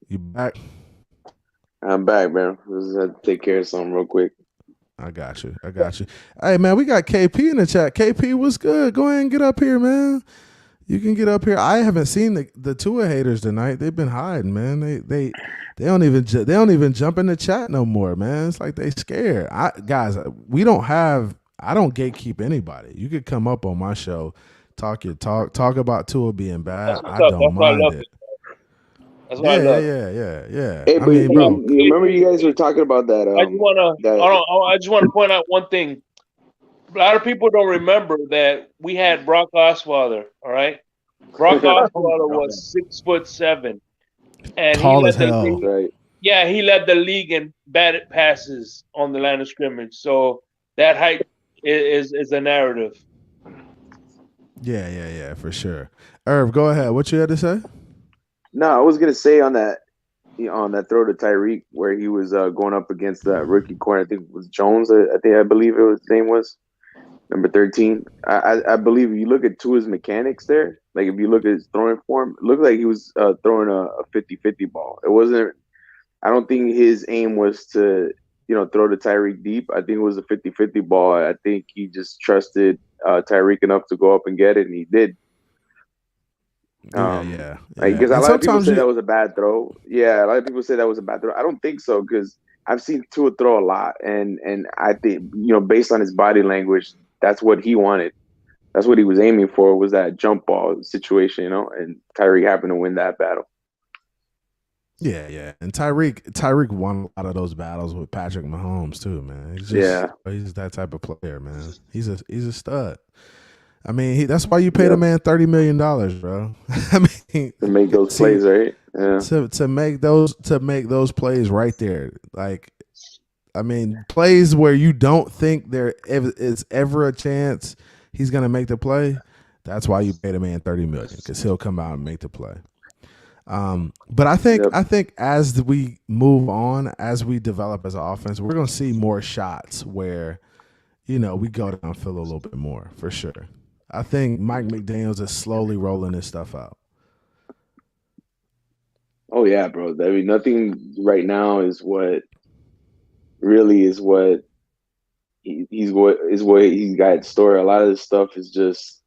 You back? I'm back, man. Just had to take care of something real quick. I got you. Hey, man, we got KP in the chat. KP, what's good? Go ahead and get up here, man. You can get up here. I haven't seen the Tua haters tonight. They've been hiding, man. They don't even jump in the chat no more, man. It's like they scared. Guys, I don't gatekeep anybody. You could come up on my show, talk about Tua being bad. I don't mind it. That's why I love. Yeah. Hey, but bro, you remember you guys were talking about that? I just want to point out one thing. A lot of people don't remember that we had Brock Osweiler. All right, Brock Osweiler was 6'7", and tall as hell. Right. Yeah, he led the league in batted passes on the line of scrimmage. So that height is a narrative. Yeah, for sure. Irv, go ahead. What you had to say? No, I was gonna say on that throw to Tyreek where he was going up against the rookie corner. I think it was Jones. I believe his name was number 13. I believe if you look at Tua's mechanics there, like if you look at his throwing form, it looked like he was throwing a 50-50 ball. It wasn't. I don't think his aim was to throw to Tyreek deep. I think it was a 50-50 ball. I think he just trusted Tyreek enough to go up and get it, and he did. Yeah. Because a lot of people say that was a bad throw. Yeah, a lot of people say that was a bad throw. I don't think so because I've seen Tua throw a lot, and I think based on his body language, that's what he wanted. That's what he was aiming for, was that jump ball situation, and Tyreek happened to win that battle. Yeah, and Tyreek won a lot of those battles with Patrick Mahomes too, man. He's that type of player, man. He's a stud. I mean, that's why you paid a man $30 million, bro. I mean, to make those plays, right? Yeah. To make those plays right there, like, I mean, plays where you don't think there is ever a chance he's gonna make the play. That's why you paid a man $30 million, because he'll come out and make the play. But I think as we move on, as we develop as an offense, we're gonna see more shots where, we go downfield a little bit more for sure. I think Mike McDaniels is slowly rolling this stuff out. Oh yeah, bro. I mean, nothing right now is what he's got in store. A lot of this stuff is just,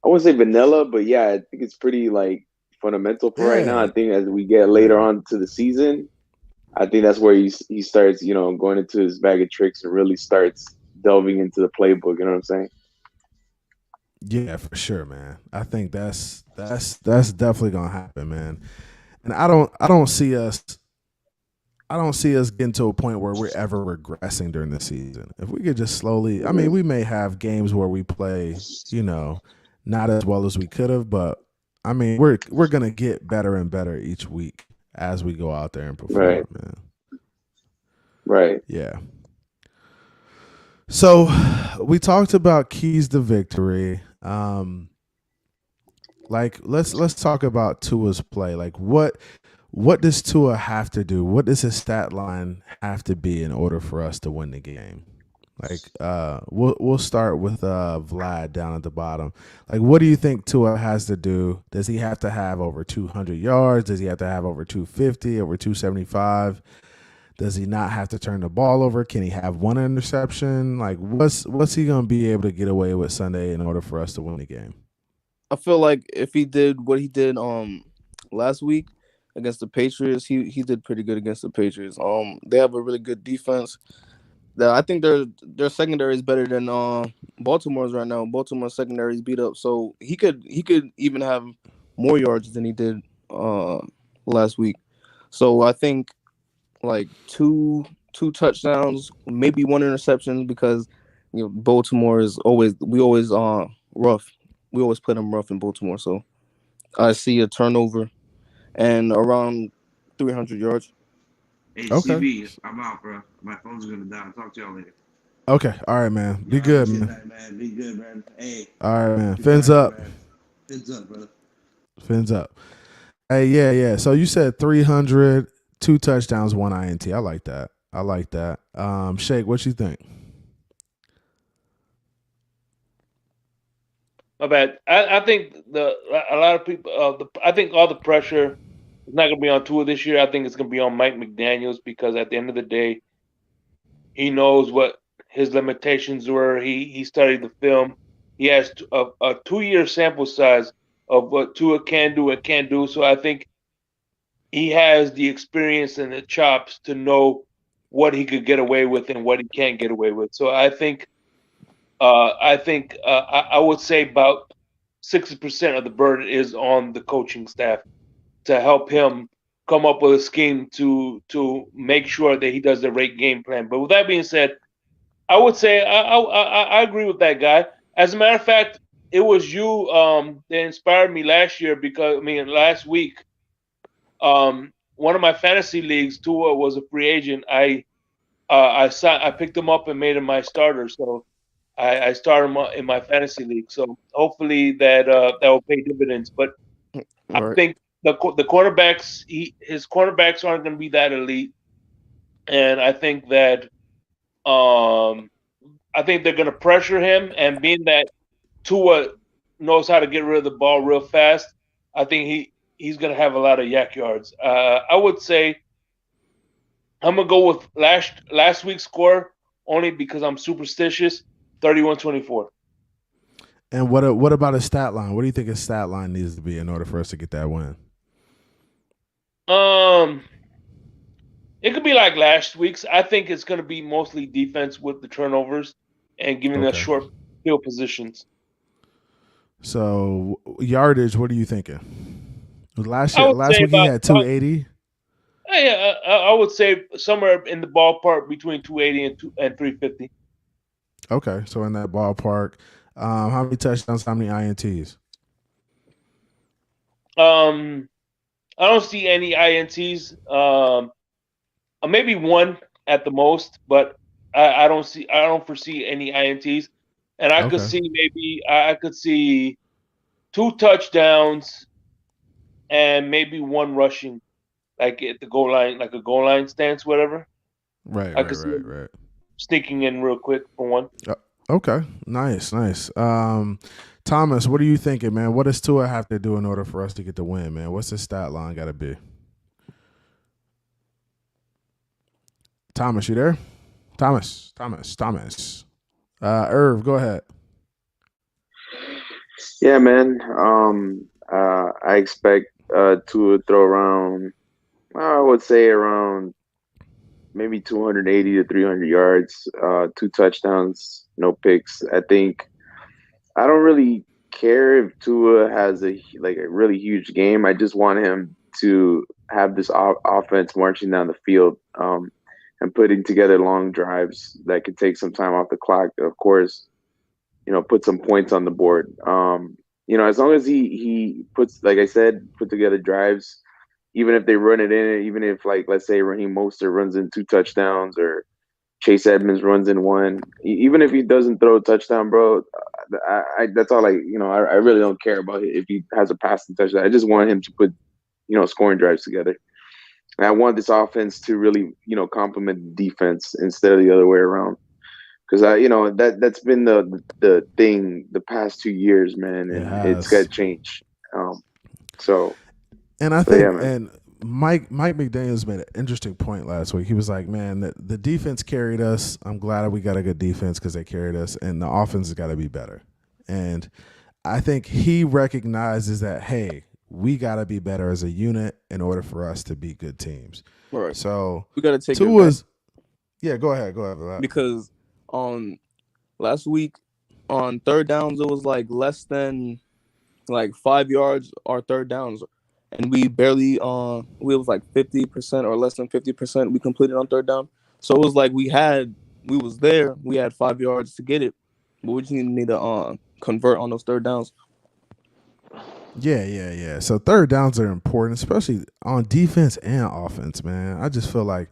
I wouldn't say vanilla, but yeah, I think it's pretty like fundamental for right now. I think as we get later on to the season, I think that's where he starts, going into his bag of tricks and really starts delving into the playbook. You know what I'm saying? Yeah, for sure, man. I think that's definitely gonna happen, man. And I don't see us getting to a point where we're ever regressing during the season. If we could just slowly, I mean, we may have games where we play, not as well as we could have, but I mean, we're gonna get better and better each week as we go out there and perform, man. Right. Yeah. So we talked about keys to victory. Let's talk about Tua's play. Like what does Tua have to do? What does his stat line have to be in order for us to win the game? Like we'll start with Vlad down at the bottom. Like what do you think Tua has to do? Does he have to have over 200 yards? Does he have to have over 250, over 275? Does he not have to turn the ball over? Can he have one interception? Like, what's he going to be able to get away with Sunday in order for us to win the game? I feel like if he did what he did last week against the Patriots, he did pretty good against the Patriots. They have a really good defense. I think their secondary is better than Baltimore's right now. Baltimore's secondary is beat up, so he could even have more yards than he did last week. So I think like two touchdowns, maybe one interception, because Baltimore is always rough. We always put them rough in Baltimore. So I see a turnover and around 300 yards. Hey, Okay. CB, I'm out, bro. My phone's gonna die. I'll talk to y'all later. Okay. All right, man. Be good, man. That, man. Be good, man. Hey. All right, man. Fins up. Man. Fins up, brother. Fins up. Hey, yeah. So you said 300, 2 touchdowns, 1 INT. I like that. Shake, what you think? My bad. I think a lot of people. I think all the pressure is not going to be on Tua this year. I think it's going to be on Mike McDaniels, because at the end of the day, he knows what his limitations were. He studied the film. He has a 2-year sample size of what Tua can do and can't do. So I think he has the experience and the chops to know what he could get away with and what he can't get away with. So I think I would say about 60% of the burden is on the coaching staff to help him come up with a scheme to make sure that he does the right game plan. But with that being said, I would say I agree with that guy. As a matter of fact, it was you that inspired me last week. One of my fantasy leagues, Tua was a free agent. I picked him up and made him my starter. So I started him in my fantasy league. So hopefully that will pay dividends. But I think the cornerbacks, his cornerbacks aren't going to be that elite, and I think that they're going to pressure him. And being that Tua knows how to get rid of the ball real fast, I think he's going to have a lot of yak yards. I would say I'm going to go with last week's score only because I'm superstitious, 31-24. And what about his stat line? What do you think his stat line needs to be in order for us to get that win? It could be like last week's. I think it's going to be mostly defense with the turnovers and giving us short field positions. So yardage, what are you thinking? Last week he had 280. Yeah, I would say somewhere in the ballpark between 280 and 350. Okay, so in that ballpark. How many touchdowns? How many INTs? I don't see any INTs. Maybe one at the most, but I don't foresee any INTs. And I could see 2 touchdowns and maybe 1 rushing, like at the goal line, like a goal line stance, whatever. Right. Sneaking in real quick for 1. Okay, nice. Thomas, what are you thinking, man? What does Tua have to do in order for us to get the win, man? What's the stat line got to be? Thomas, you there? Thomas. Irv, go ahead. Yeah, man. I expect Tua to throw around, I would say around maybe 280 to 300 yards, 2 touchdowns, no picks. I don't really care if Tua has a really huge game. I just want him to have this offense marching down the field and putting together long drives that could take some time off the clock. Of course, put some points on the board. As long as he puts, like I said, put together drives, even if they run it in, even if, like, let's say Raheem Mostert runs in 2 touchdowns or Chase Edmonds runs in 1, even if he doesn't throw a touchdown, bro, that's all I really don't care about it if he has a passing touchdown. I just want him to put, scoring drives together. And I want this offense to really, complement the defense instead of the other way around. Because that's been the thing the past 2 years, man, and it's got to change. And I think, and Mike McDaniels made an interesting point last week. He was like, man, the defense carried us. I'm glad we got a good defense because they carried us, and the offense has got to be better. And I think he recognizes that, hey, we got to be better as a unit in order for us to be good teams. Right. So we got to take Tua's. Yeah, go ahead. Vlad. Because last week on 3rd downs, it was like less than like 5 yards our third downs, and we barely we was like 50% or less than 50% we completed on third down. So it was like we had 5 yards to get it, but we just need to convert on those third downs. Yeah. So third downs are important, especially on defense and offense, man. I just feel like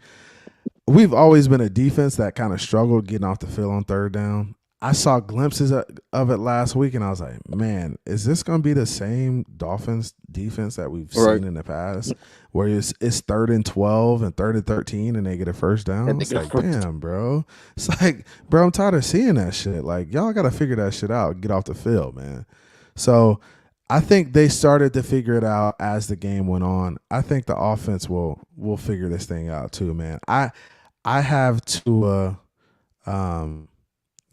we've always been a defense that kind of struggled getting off the field on third down. I saw glimpses of it last week, and I was like, man, is this going to be the same Dolphins defense that we've seen in the past, where it's 3rd and 12 and 3rd and 13, and they get a first down? It's like, damn, bro. It's like, bro, I'm tired of seeing that shit. Like, y'all got to figure that shit out and get off the field, man. So I think they started to figure it out as the game went on. I think the offense will figure this thing out too, man. I have Tua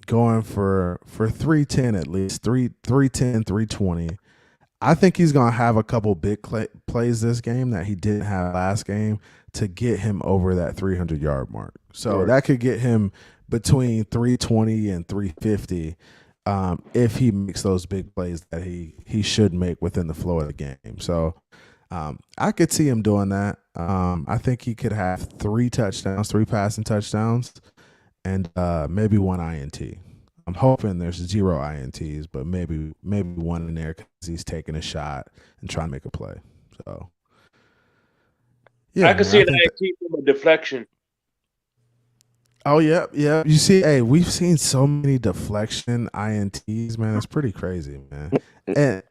going for 310 at least, 310, 320. I think he's going to have a couple big plays this game that he didn't have last game to get him over that 300-yard mark. So that could get him between 320 and 350 if he makes those big plays that he should make within the flow of the game. So I could see him doing that. I think he could have 3 passing touchdowns, and maybe 1 INT. I'm hoping there's 0 INTs, but maybe 1 in there because he's taking a shot and trying to make a play. So, yeah, I can see an INT from a deflection. Oh, yeah. You see, we've seen so many deflection INTs, man. It's pretty crazy, man. And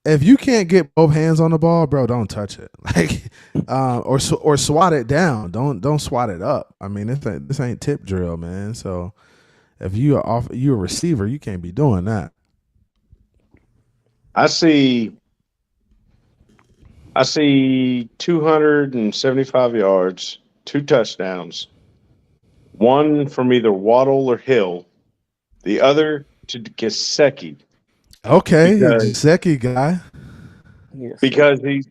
if you can't get both hands on the ball, bro, don't touch it. Like, or swat it down. Don't swat it up. I mean, this ain't tip drill, man. So if you're a receiver, you can't be doing that. I see 275 yards, 2 touchdowns, 1 from either Waddle or Hill, the other to Gesicki. Okay, Gesicki guy. Yes. Because he's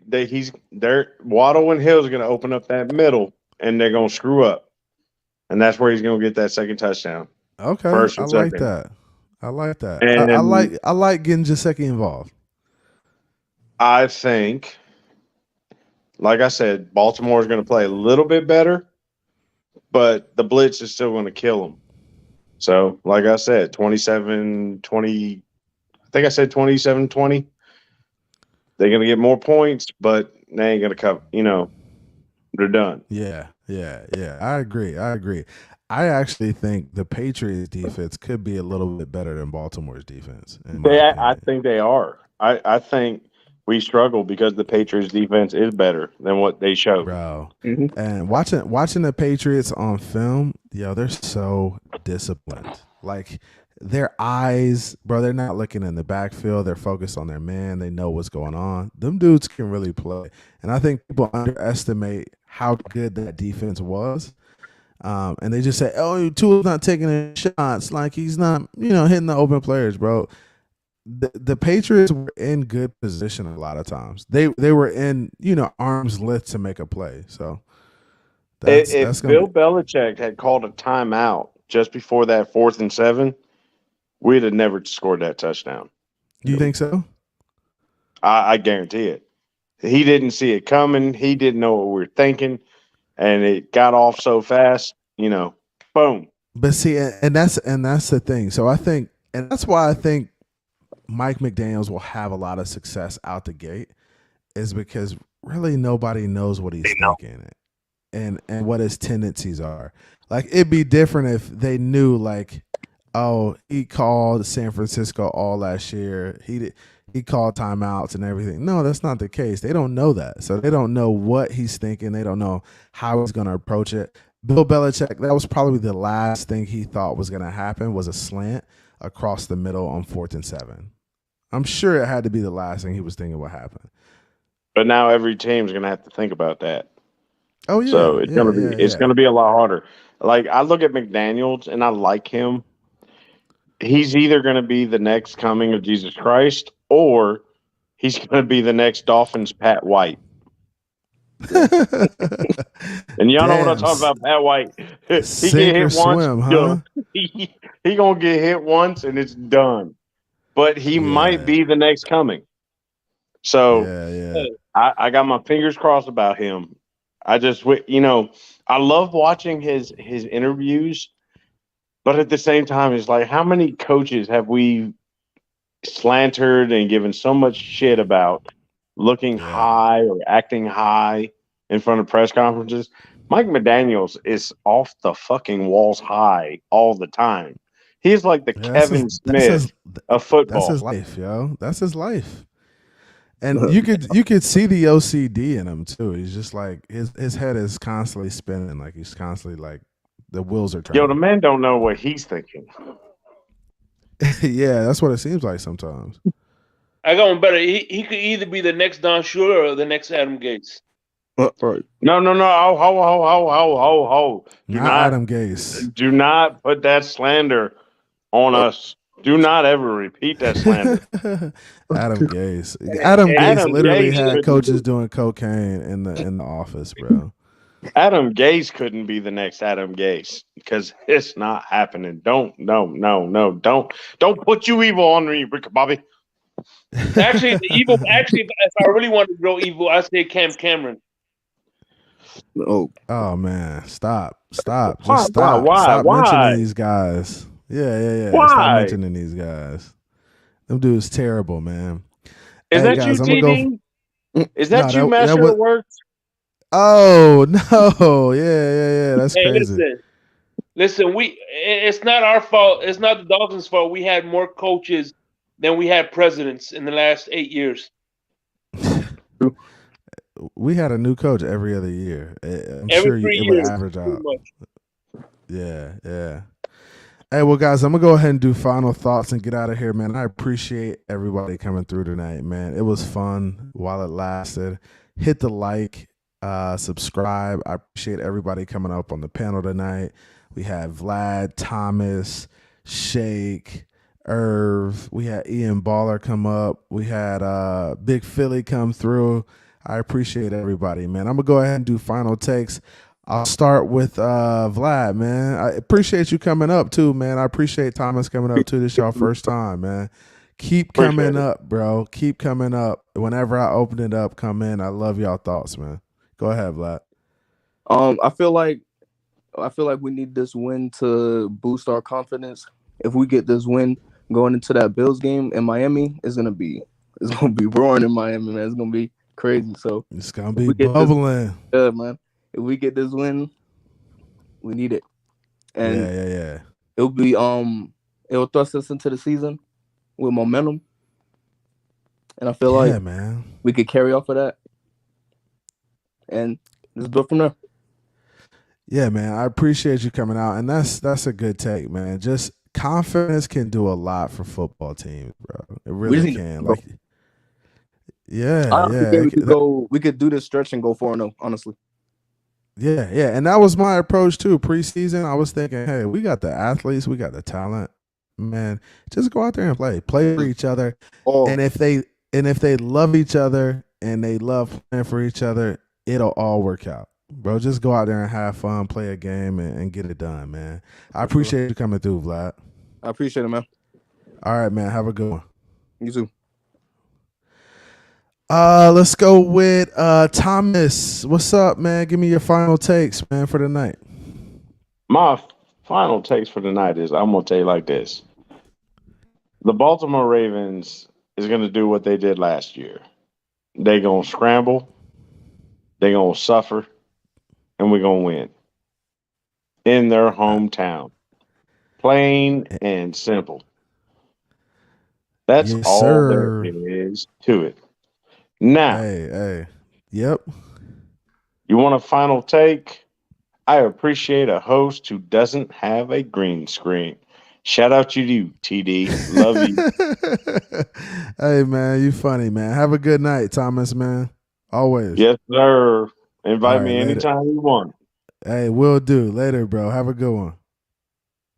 there. Waddle and Hill's going to open up that middle, and they're going to screw up, and that's where he's going to get that second touchdown. Okay, First I and like second. that. I like that. And I like getting Gesicki involved. I think, like I said, Baltimore is going to play a little bit better, but the blitz is still going to kill them. So, like I said, 27-20. I think I said 27-20. They're going to get more points, but they ain't going to cover. They're done. Yeah. I agree. I actually think the Patriots defense could be a little bit better than Baltimore's defense. I think they are. I think we struggle because the Patriots defense is better than what they showed. Bro. Mm-hmm. And watching the Patriots on film, they're so disciplined. Like, their eyes, bro, they're not looking in the backfield. They're focused on their man. They know what's going on. Them dudes can really play. And I think people underestimate how good that defense was. And they just say, oh, Tua's not taking any shots. Like, he's not, hitting the open players, bro. The Patriots were in good position a lot of times. They were in, arm's length to make a play. So if Bill Belichick had called a timeout just before that 4th and 7, we'd have never scored that touchdown. You think so? I guarantee it. He didn't see it coming. He didn't know what we were thinking, and it got off so fast. Boom. But see, and that's the thing. So I think, and that's why I think Mike McDaniels will have a lot of success out the gate, is because really nobody knows what he's thinking and what his tendencies are. Like, it'd be different if they knew, like, oh, he called San Francisco all last year. He called timeouts and everything. No, that's not the case. They don't know that. So they don't know what he's thinking. They don't know how he's going to approach it. Bill Belichick, that was probably the last thing he thought was going to happen, was a slant across the middle on 4th and 7. I'm sure it had to be the last thing he was thinking would happen. But now every team's going to have to think about that. Oh, yeah. So it's going to be a lot harder. Like, I look at McDaniels and I like him. He's either going to be the next coming of Jesus Christ, or he's going to be the next Dolphins Pat White. And y'all know what I'm talking about, Pat White. He get hit once, huh? He going to get hit once, and it's done. But he might be the next coming. So Yeah. I got my fingers crossed about him. I just, I love watching his interviews, but at the same time, it's like, how many coaches have we slandered and given so much shit about looking high or acting high in front of press conferences? Mike McDaniels is off the fucking walls high all the time. He's like the Kevin Smith of football. That's his life, yo. That's his life. And you could see the OCD in him too. He's just like his head is constantly spinning, like he's constantly like the wheels are turning. Yo, the man don't know what he's thinking. Yeah, that's what it seems like sometimes. I got one better. He could either be the next Don Shula or the next Adam Gates. Right. No. Ho. Not Adam Gase. Do not put that slander on us. Do not ever repeat that slander. Adam Gase. Adam Gase literally had coaches doing cocaine in the office, bro. Adam Gase couldn't be the next Adam Gase because it's not happening. Don't put you evil on me, Rick Bobby. Actually, if I really want to go evil, I say Cam Cameron. Oh man, stop. Just stop. Why? Stop mentioning these guys. Yeah. Why? Stop mentioning these guys. Them dudes terrible, man. Is that guys, you, TD? Is that you, Master of Works? Oh no! Yeah. That's crazy. Listen. It's not our fault. It's not the Dolphins' fault. We had more coaches than we had presidents in the last 8 years. We had a new coach every other year. I'm every sure 3 it years, would average out. Yeah. Hey, well, guys, I'm gonna go ahead and do final thoughts and get out of here, man. I appreciate everybody coming through tonight, man. It was fun while it lasted. Hit the like. Subscribe. I appreciate everybody coming up on the panel tonight. We had Vlad, Thomas, Shake, Irv. We had Ian Baller come up. We had Big Philly come through. I appreciate everybody, man. I'm gonna go ahead and do final takes. I'll start with Vlad, man. I appreciate you coming up too, man. I appreciate Thomas coming up too. This is y'all first time, man. Keep coming up, bro. Keep coming up. Whenever I open it up, come in. I love y'all thoughts, man. Go ahead, Vlad. I feel like we need this win to boost our confidence. If we get this win going into that Bills game in Miami, it's gonna be roaring in Miami, man. It's gonna be crazy. So it's gonna be bubbling. Yeah, man. If we get this win, we need it. And yeah. It'll thrust us into the season with momentum. And I feel like man, we could carry off of that. And let's go from there. Yeah, man. I appreciate you coming out. And that's a good take, man. Just confidence can do a lot for football teams, bro. It really can. Like, we could do this stretch and go 4-0, honestly. Yeah. And that was my approach too. Preseason, I was thinking, hey, we got the athletes, we got the talent. Man, just go out there and play for each other. And if they love each other and they love playing for each other, it'll all work out. Bro, just go out there and have fun, play a game, and get it done, man. I appreciate you coming through, Vlad. I appreciate it, man. All right, man. Have a good one. You too. Let's go with Thomas. What's up, man? Give me your final takes, man, for the night. My final takes for the night is I'm going to tell you like this. The Baltimore Ravens is going to do what they did last year. They're going to scramble. They're going to suffer. And we're going to win. In their hometown. Plain and simple. That's all there is to it. Now. Hey. Yep. You want a final take? I appreciate a host who doesn't have a green screen. Shout out to you, TD. Love you. Hey, man, you funny, man. Have a good night, Thomas, man. Always. Yes, sir. Invite me anytime you want. Hey, will do. Later, bro. Have a good one.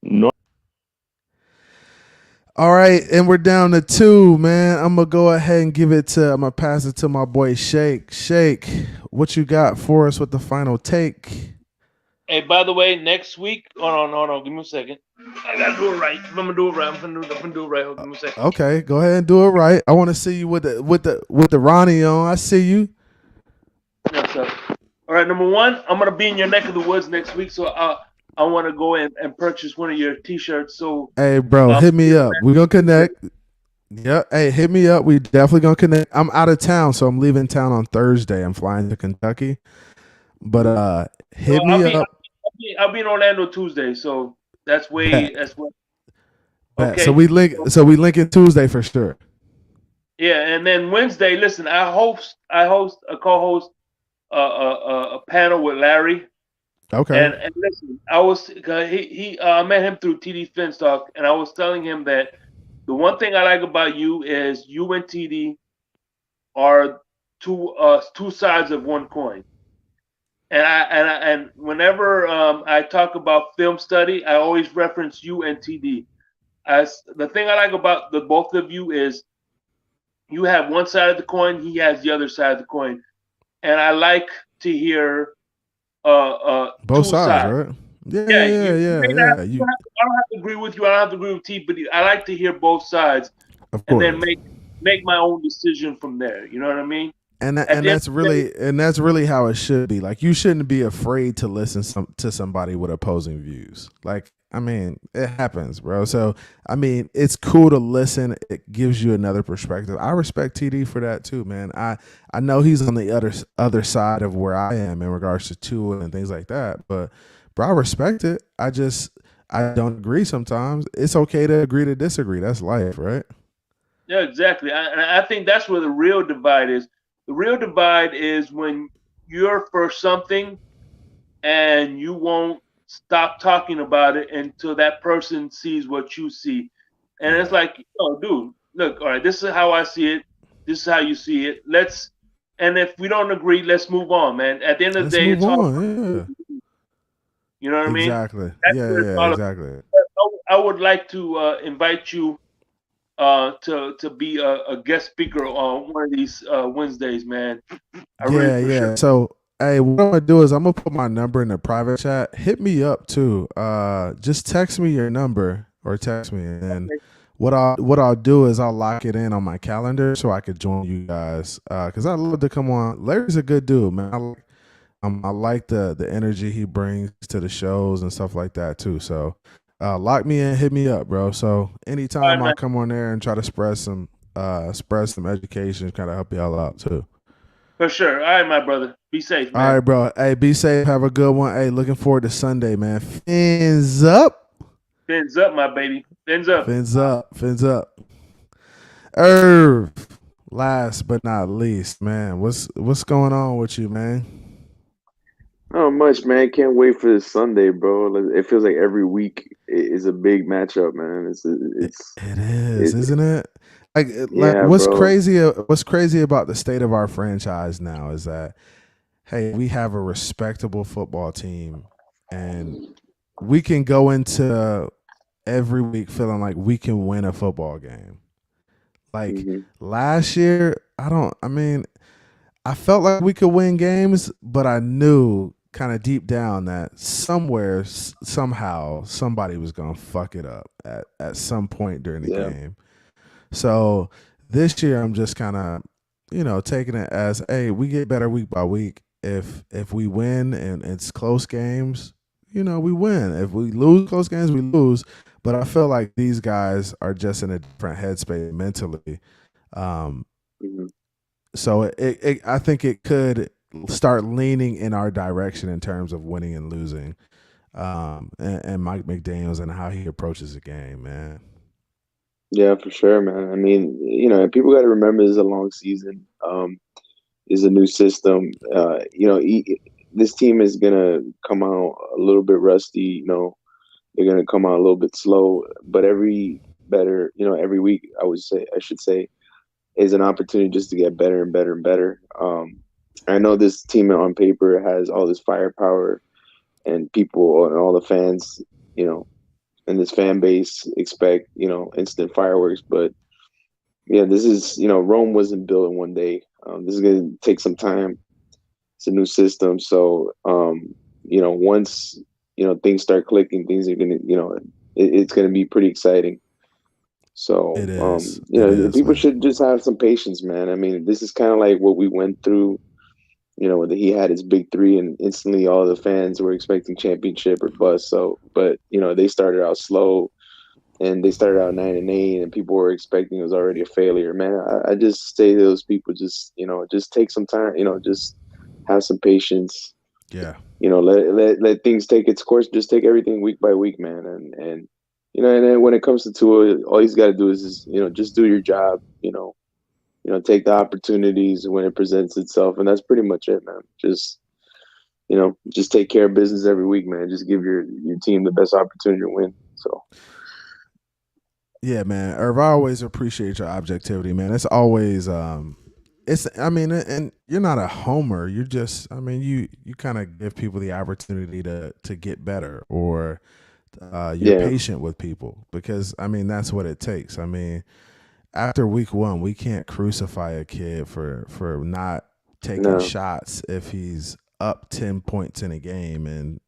No. All right, and we're down to 2, man. I'm going to go ahead and I'm going to pass it to my boy Shake. Shake, what you got for us with the final take? Hey, by the way, next week. Hold on. Give me a second. I gotta do it right. I'm gonna do it right. I'm gonna do it right. Hold on, give me a second. Okay, go ahead and do it right. I want to see you with the Ronnie on. I see you. Yes, sir. All right. Number one, I'm gonna be in your neck of the woods next week, so I want to go and purchase one of your T-shirts. So, Hey, bro, hit me up. We're gonna connect. Yeah. Hey, hit me up. We definitely gonna connect. I'm out of town, so I'm leaving town on Thursday. I'm flying to Kentucky. But hit me up. I'll be in Orlando Tuesday, so that's way. Bet. That's what. Bet. Okay. So we link in Tuesday for sure. Yeah, and then Wednesday, listen, I co-host a panel with Larry. Okay. And listen, I met him through TD Finstock, and I was telling him that the one thing I like about you is you and TD are two sides of one coin. And whenever I talk about film study, I always reference you and TD. As the thing I like about the both of you is you have one side of the coin, he has the other side of the coin, and I like to hear both sides, right? Yeah. I don't have to agree with you. I don't have to agree with T, but I like to hear both sides, and then make my own decision from there. You know what I mean? And that's really how it should be. Like, you shouldn't be afraid to listen to somebody with opposing views. Like, I mean, it happens, bro. So, I mean, it's cool to listen. It gives you another perspective. I respect TD for that too, man. I know he's on the other side of where I am in regards to Tua and things like that. But, bro, I respect it. I don't agree sometimes. It's okay to agree to disagree. That's life, right? Yeah, exactly. I think that's where the real divide is. The real divide is when you're for something and you won't stop talking about it until that person sees what you see. And it's like, oh, dude, look, all right, this is how I see it. This is how you see it. And if we don't agree, let's move on, man. At the end of the day, it's all. Yeah. You know what I mean? Exactly. Exactly. I would like to invite you to be a guest speaker on one of these Wednesdays, man. Sure. So, hey, what I'm gonna do is I'm gonna put my number in the private chat. Hit me up too. Just text me your number or text me, and what I'll do is I'll lock it in on my calendar so I could join you guys. Because I'd love to come on. Larry's a good dude, man. I like the energy he brings to the shows and stuff like that too. So. Lock me in, hit me up, bro. So anytime I come on there and try to spread some education, kind of help y'all out too. For sure. All right, my brother. Be safe, man. All right, bro. Hey, be safe. Have a good one. Hey, looking forward to Sunday, man. Fins up. Fins up, my baby. Fins up. Fins up. Fins up. Irv. Last but not least, man. What's going on with you, man? Not much, man. Can't wait for this Sunday, bro. It feels like every week is a big matchup, man. It is, isn't it? What's bro. crazy about the state of our franchise now is that, hey, we have a respectable football team, and we can go into every week feeling like we can win a football game. Like last year, I felt like we could win games, but I knew kind of deep down that somewhere, somehow, somebody was going to fuck it up at some point during the game. So this year, I'm just kind of, taking it as, hey, we get better week by week. If we win and it's close games, we win. If we lose close games, we lose. But I feel like these guys are just in a different headspace mentally. So I think it could start leaning in our direction in terms of winning and losing, and Mike McDaniels and how he approaches the game, man. Yeah, for sure, man. I mean, people got to remember this is a long season. It's a new system. This team is gonna come out a little bit rusty. They're gonna come out a little bit slow, but every week, I should say, is an opportunity just to get better and better and better. I know this team on paper has all this firepower, and people and all the fans, and this fan base expect, instant fireworks. But yeah, this is, Rome wasn't built in one day. This is going to take some time. It's a new system. So, once things start clicking, things are gonna it's gonna be pretty exciting. So It is. People Man. should just have some patience, man. I mean, this is kind of like what we went through. When he had his big three, and instantly all the fans were expecting championship or bust. So, but they started out slow, and they started out 9-8, and people were expecting it was already a failure. Man, I just say to those people, just take some time. Just have some patience. Yeah. Let things take its course. Just take everything week by week, man. And then when it comes to Tua, all he's got to do is just do your job. Take the opportunities when it presents itself, and that's pretty much it, man. Just take care of business every week, man. Just give your team the best opportunity to win. So. Yeah, man. Irv, I always appreciate your objectivity, man. It's always and you're not a homer. You're just, you kind of give people the opportunity to get better, or you're patient with people, because that's what it takes. After week 1, we can't crucify a kid for not taking shots if he's up 10 points in a game, and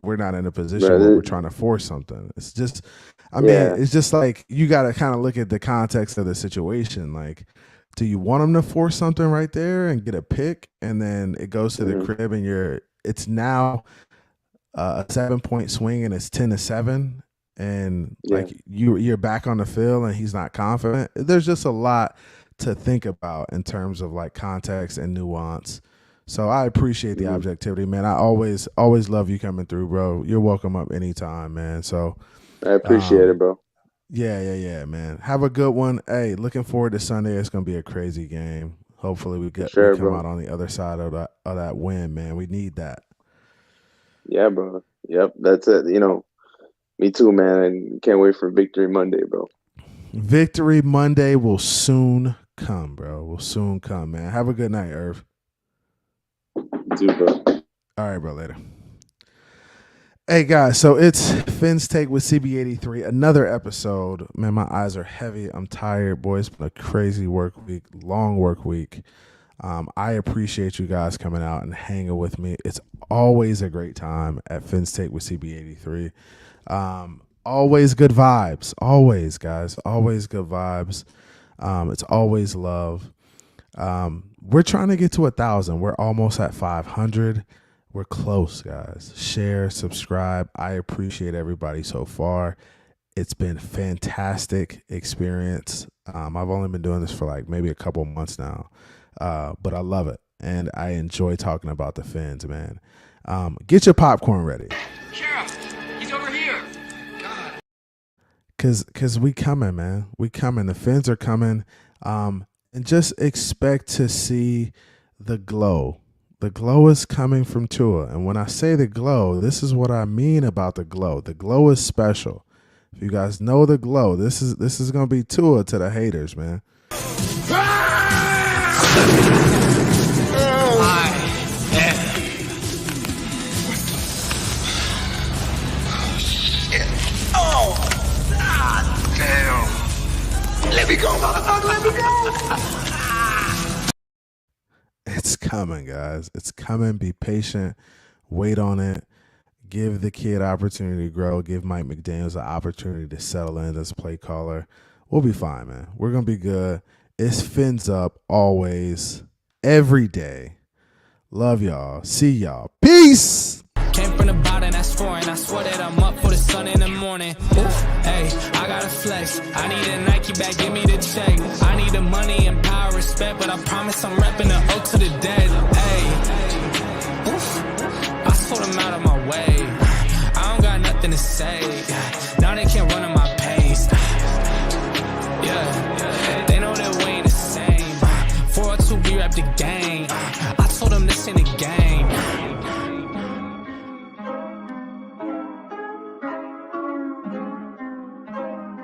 we're not in a position where we're trying to force something. It's just, it's just like, you got to kind of look at the context of the situation. Like, do you want him to force something right there and get a pick, and then it goes to the crib, and it's now a 7-point swing, and it's 10-7, and like you're back on the field, and he's not confident. There's just a lot to think about in terms of like context and nuance. So I appreciate the objectivity, man. I always love you coming through, bro. You're welcome up anytime, man. So I appreciate it, bro. Yeah, man. Have a good one. Hey, looking forward to Sunday. It's gonna be a crazy game. Hopefully we come out on the other side of that win, man. We need that. Yeah, bro. Yep, that's it. Me too, man. And can't wait for Victory Monday, bro. Victory Monday will soon come, bro. Will soon come, man. Have a good night, Irv. You too, bro. All right, bro. Later. Hey, guys. So it's Finn's Take with CB83. Another episode. Man, my eyes are heavy. I'm tired, boy. It's been a crazy work week, long work week. I appreciate you guys coming out and hanging with me. It's always a great time at Finn's Take with CB83. Always good vibes. Always, guys. Always good vibes. It's always love. We're trying to get to 1,000. We're almost at 500. We're close, guys. Share, subscribe. I appreciate everybody so far. It's been fantastic experience. I've only been doing this for like maybe a couple months now, but I love it, and I enjoy talking about the Fins, man. Get your popcorn ready. Sheriff, he's over here. God. Cause we coming, man. We coming. The Fins are coming. And just expect to see the glow. The glow is coming from Tua. And when I say the glow, this is what I mean about the glow. The glow is special. If you guys know the glow, this is gonna be Tua to the haters, man. Let me go, motherfucker, let me go. It's coming, guys. It's coming. Be patient. Wait on it. Give the kid opportunity to grow. Give Mike McDaniels an opportunity to settle in as play caller. We'll be fine, man. We're going to be good. It's Fins Up always, every day. Love y'all. See y'all. Peace. Came from the bottom, that's foreign. I swear that I'm up for the sun in the morning. Oof, hey, I gotta flex. I need a Nike bag, give me the check. I need the money and power, respect, but I promise I'm repping the O to the dead. Hey, oof, I sort them out of my way. I don't got nothing to say. Now they can't run at my pace. Yeah, they know that we ain't the same. 402, we rap the game. I told them this ain't a game.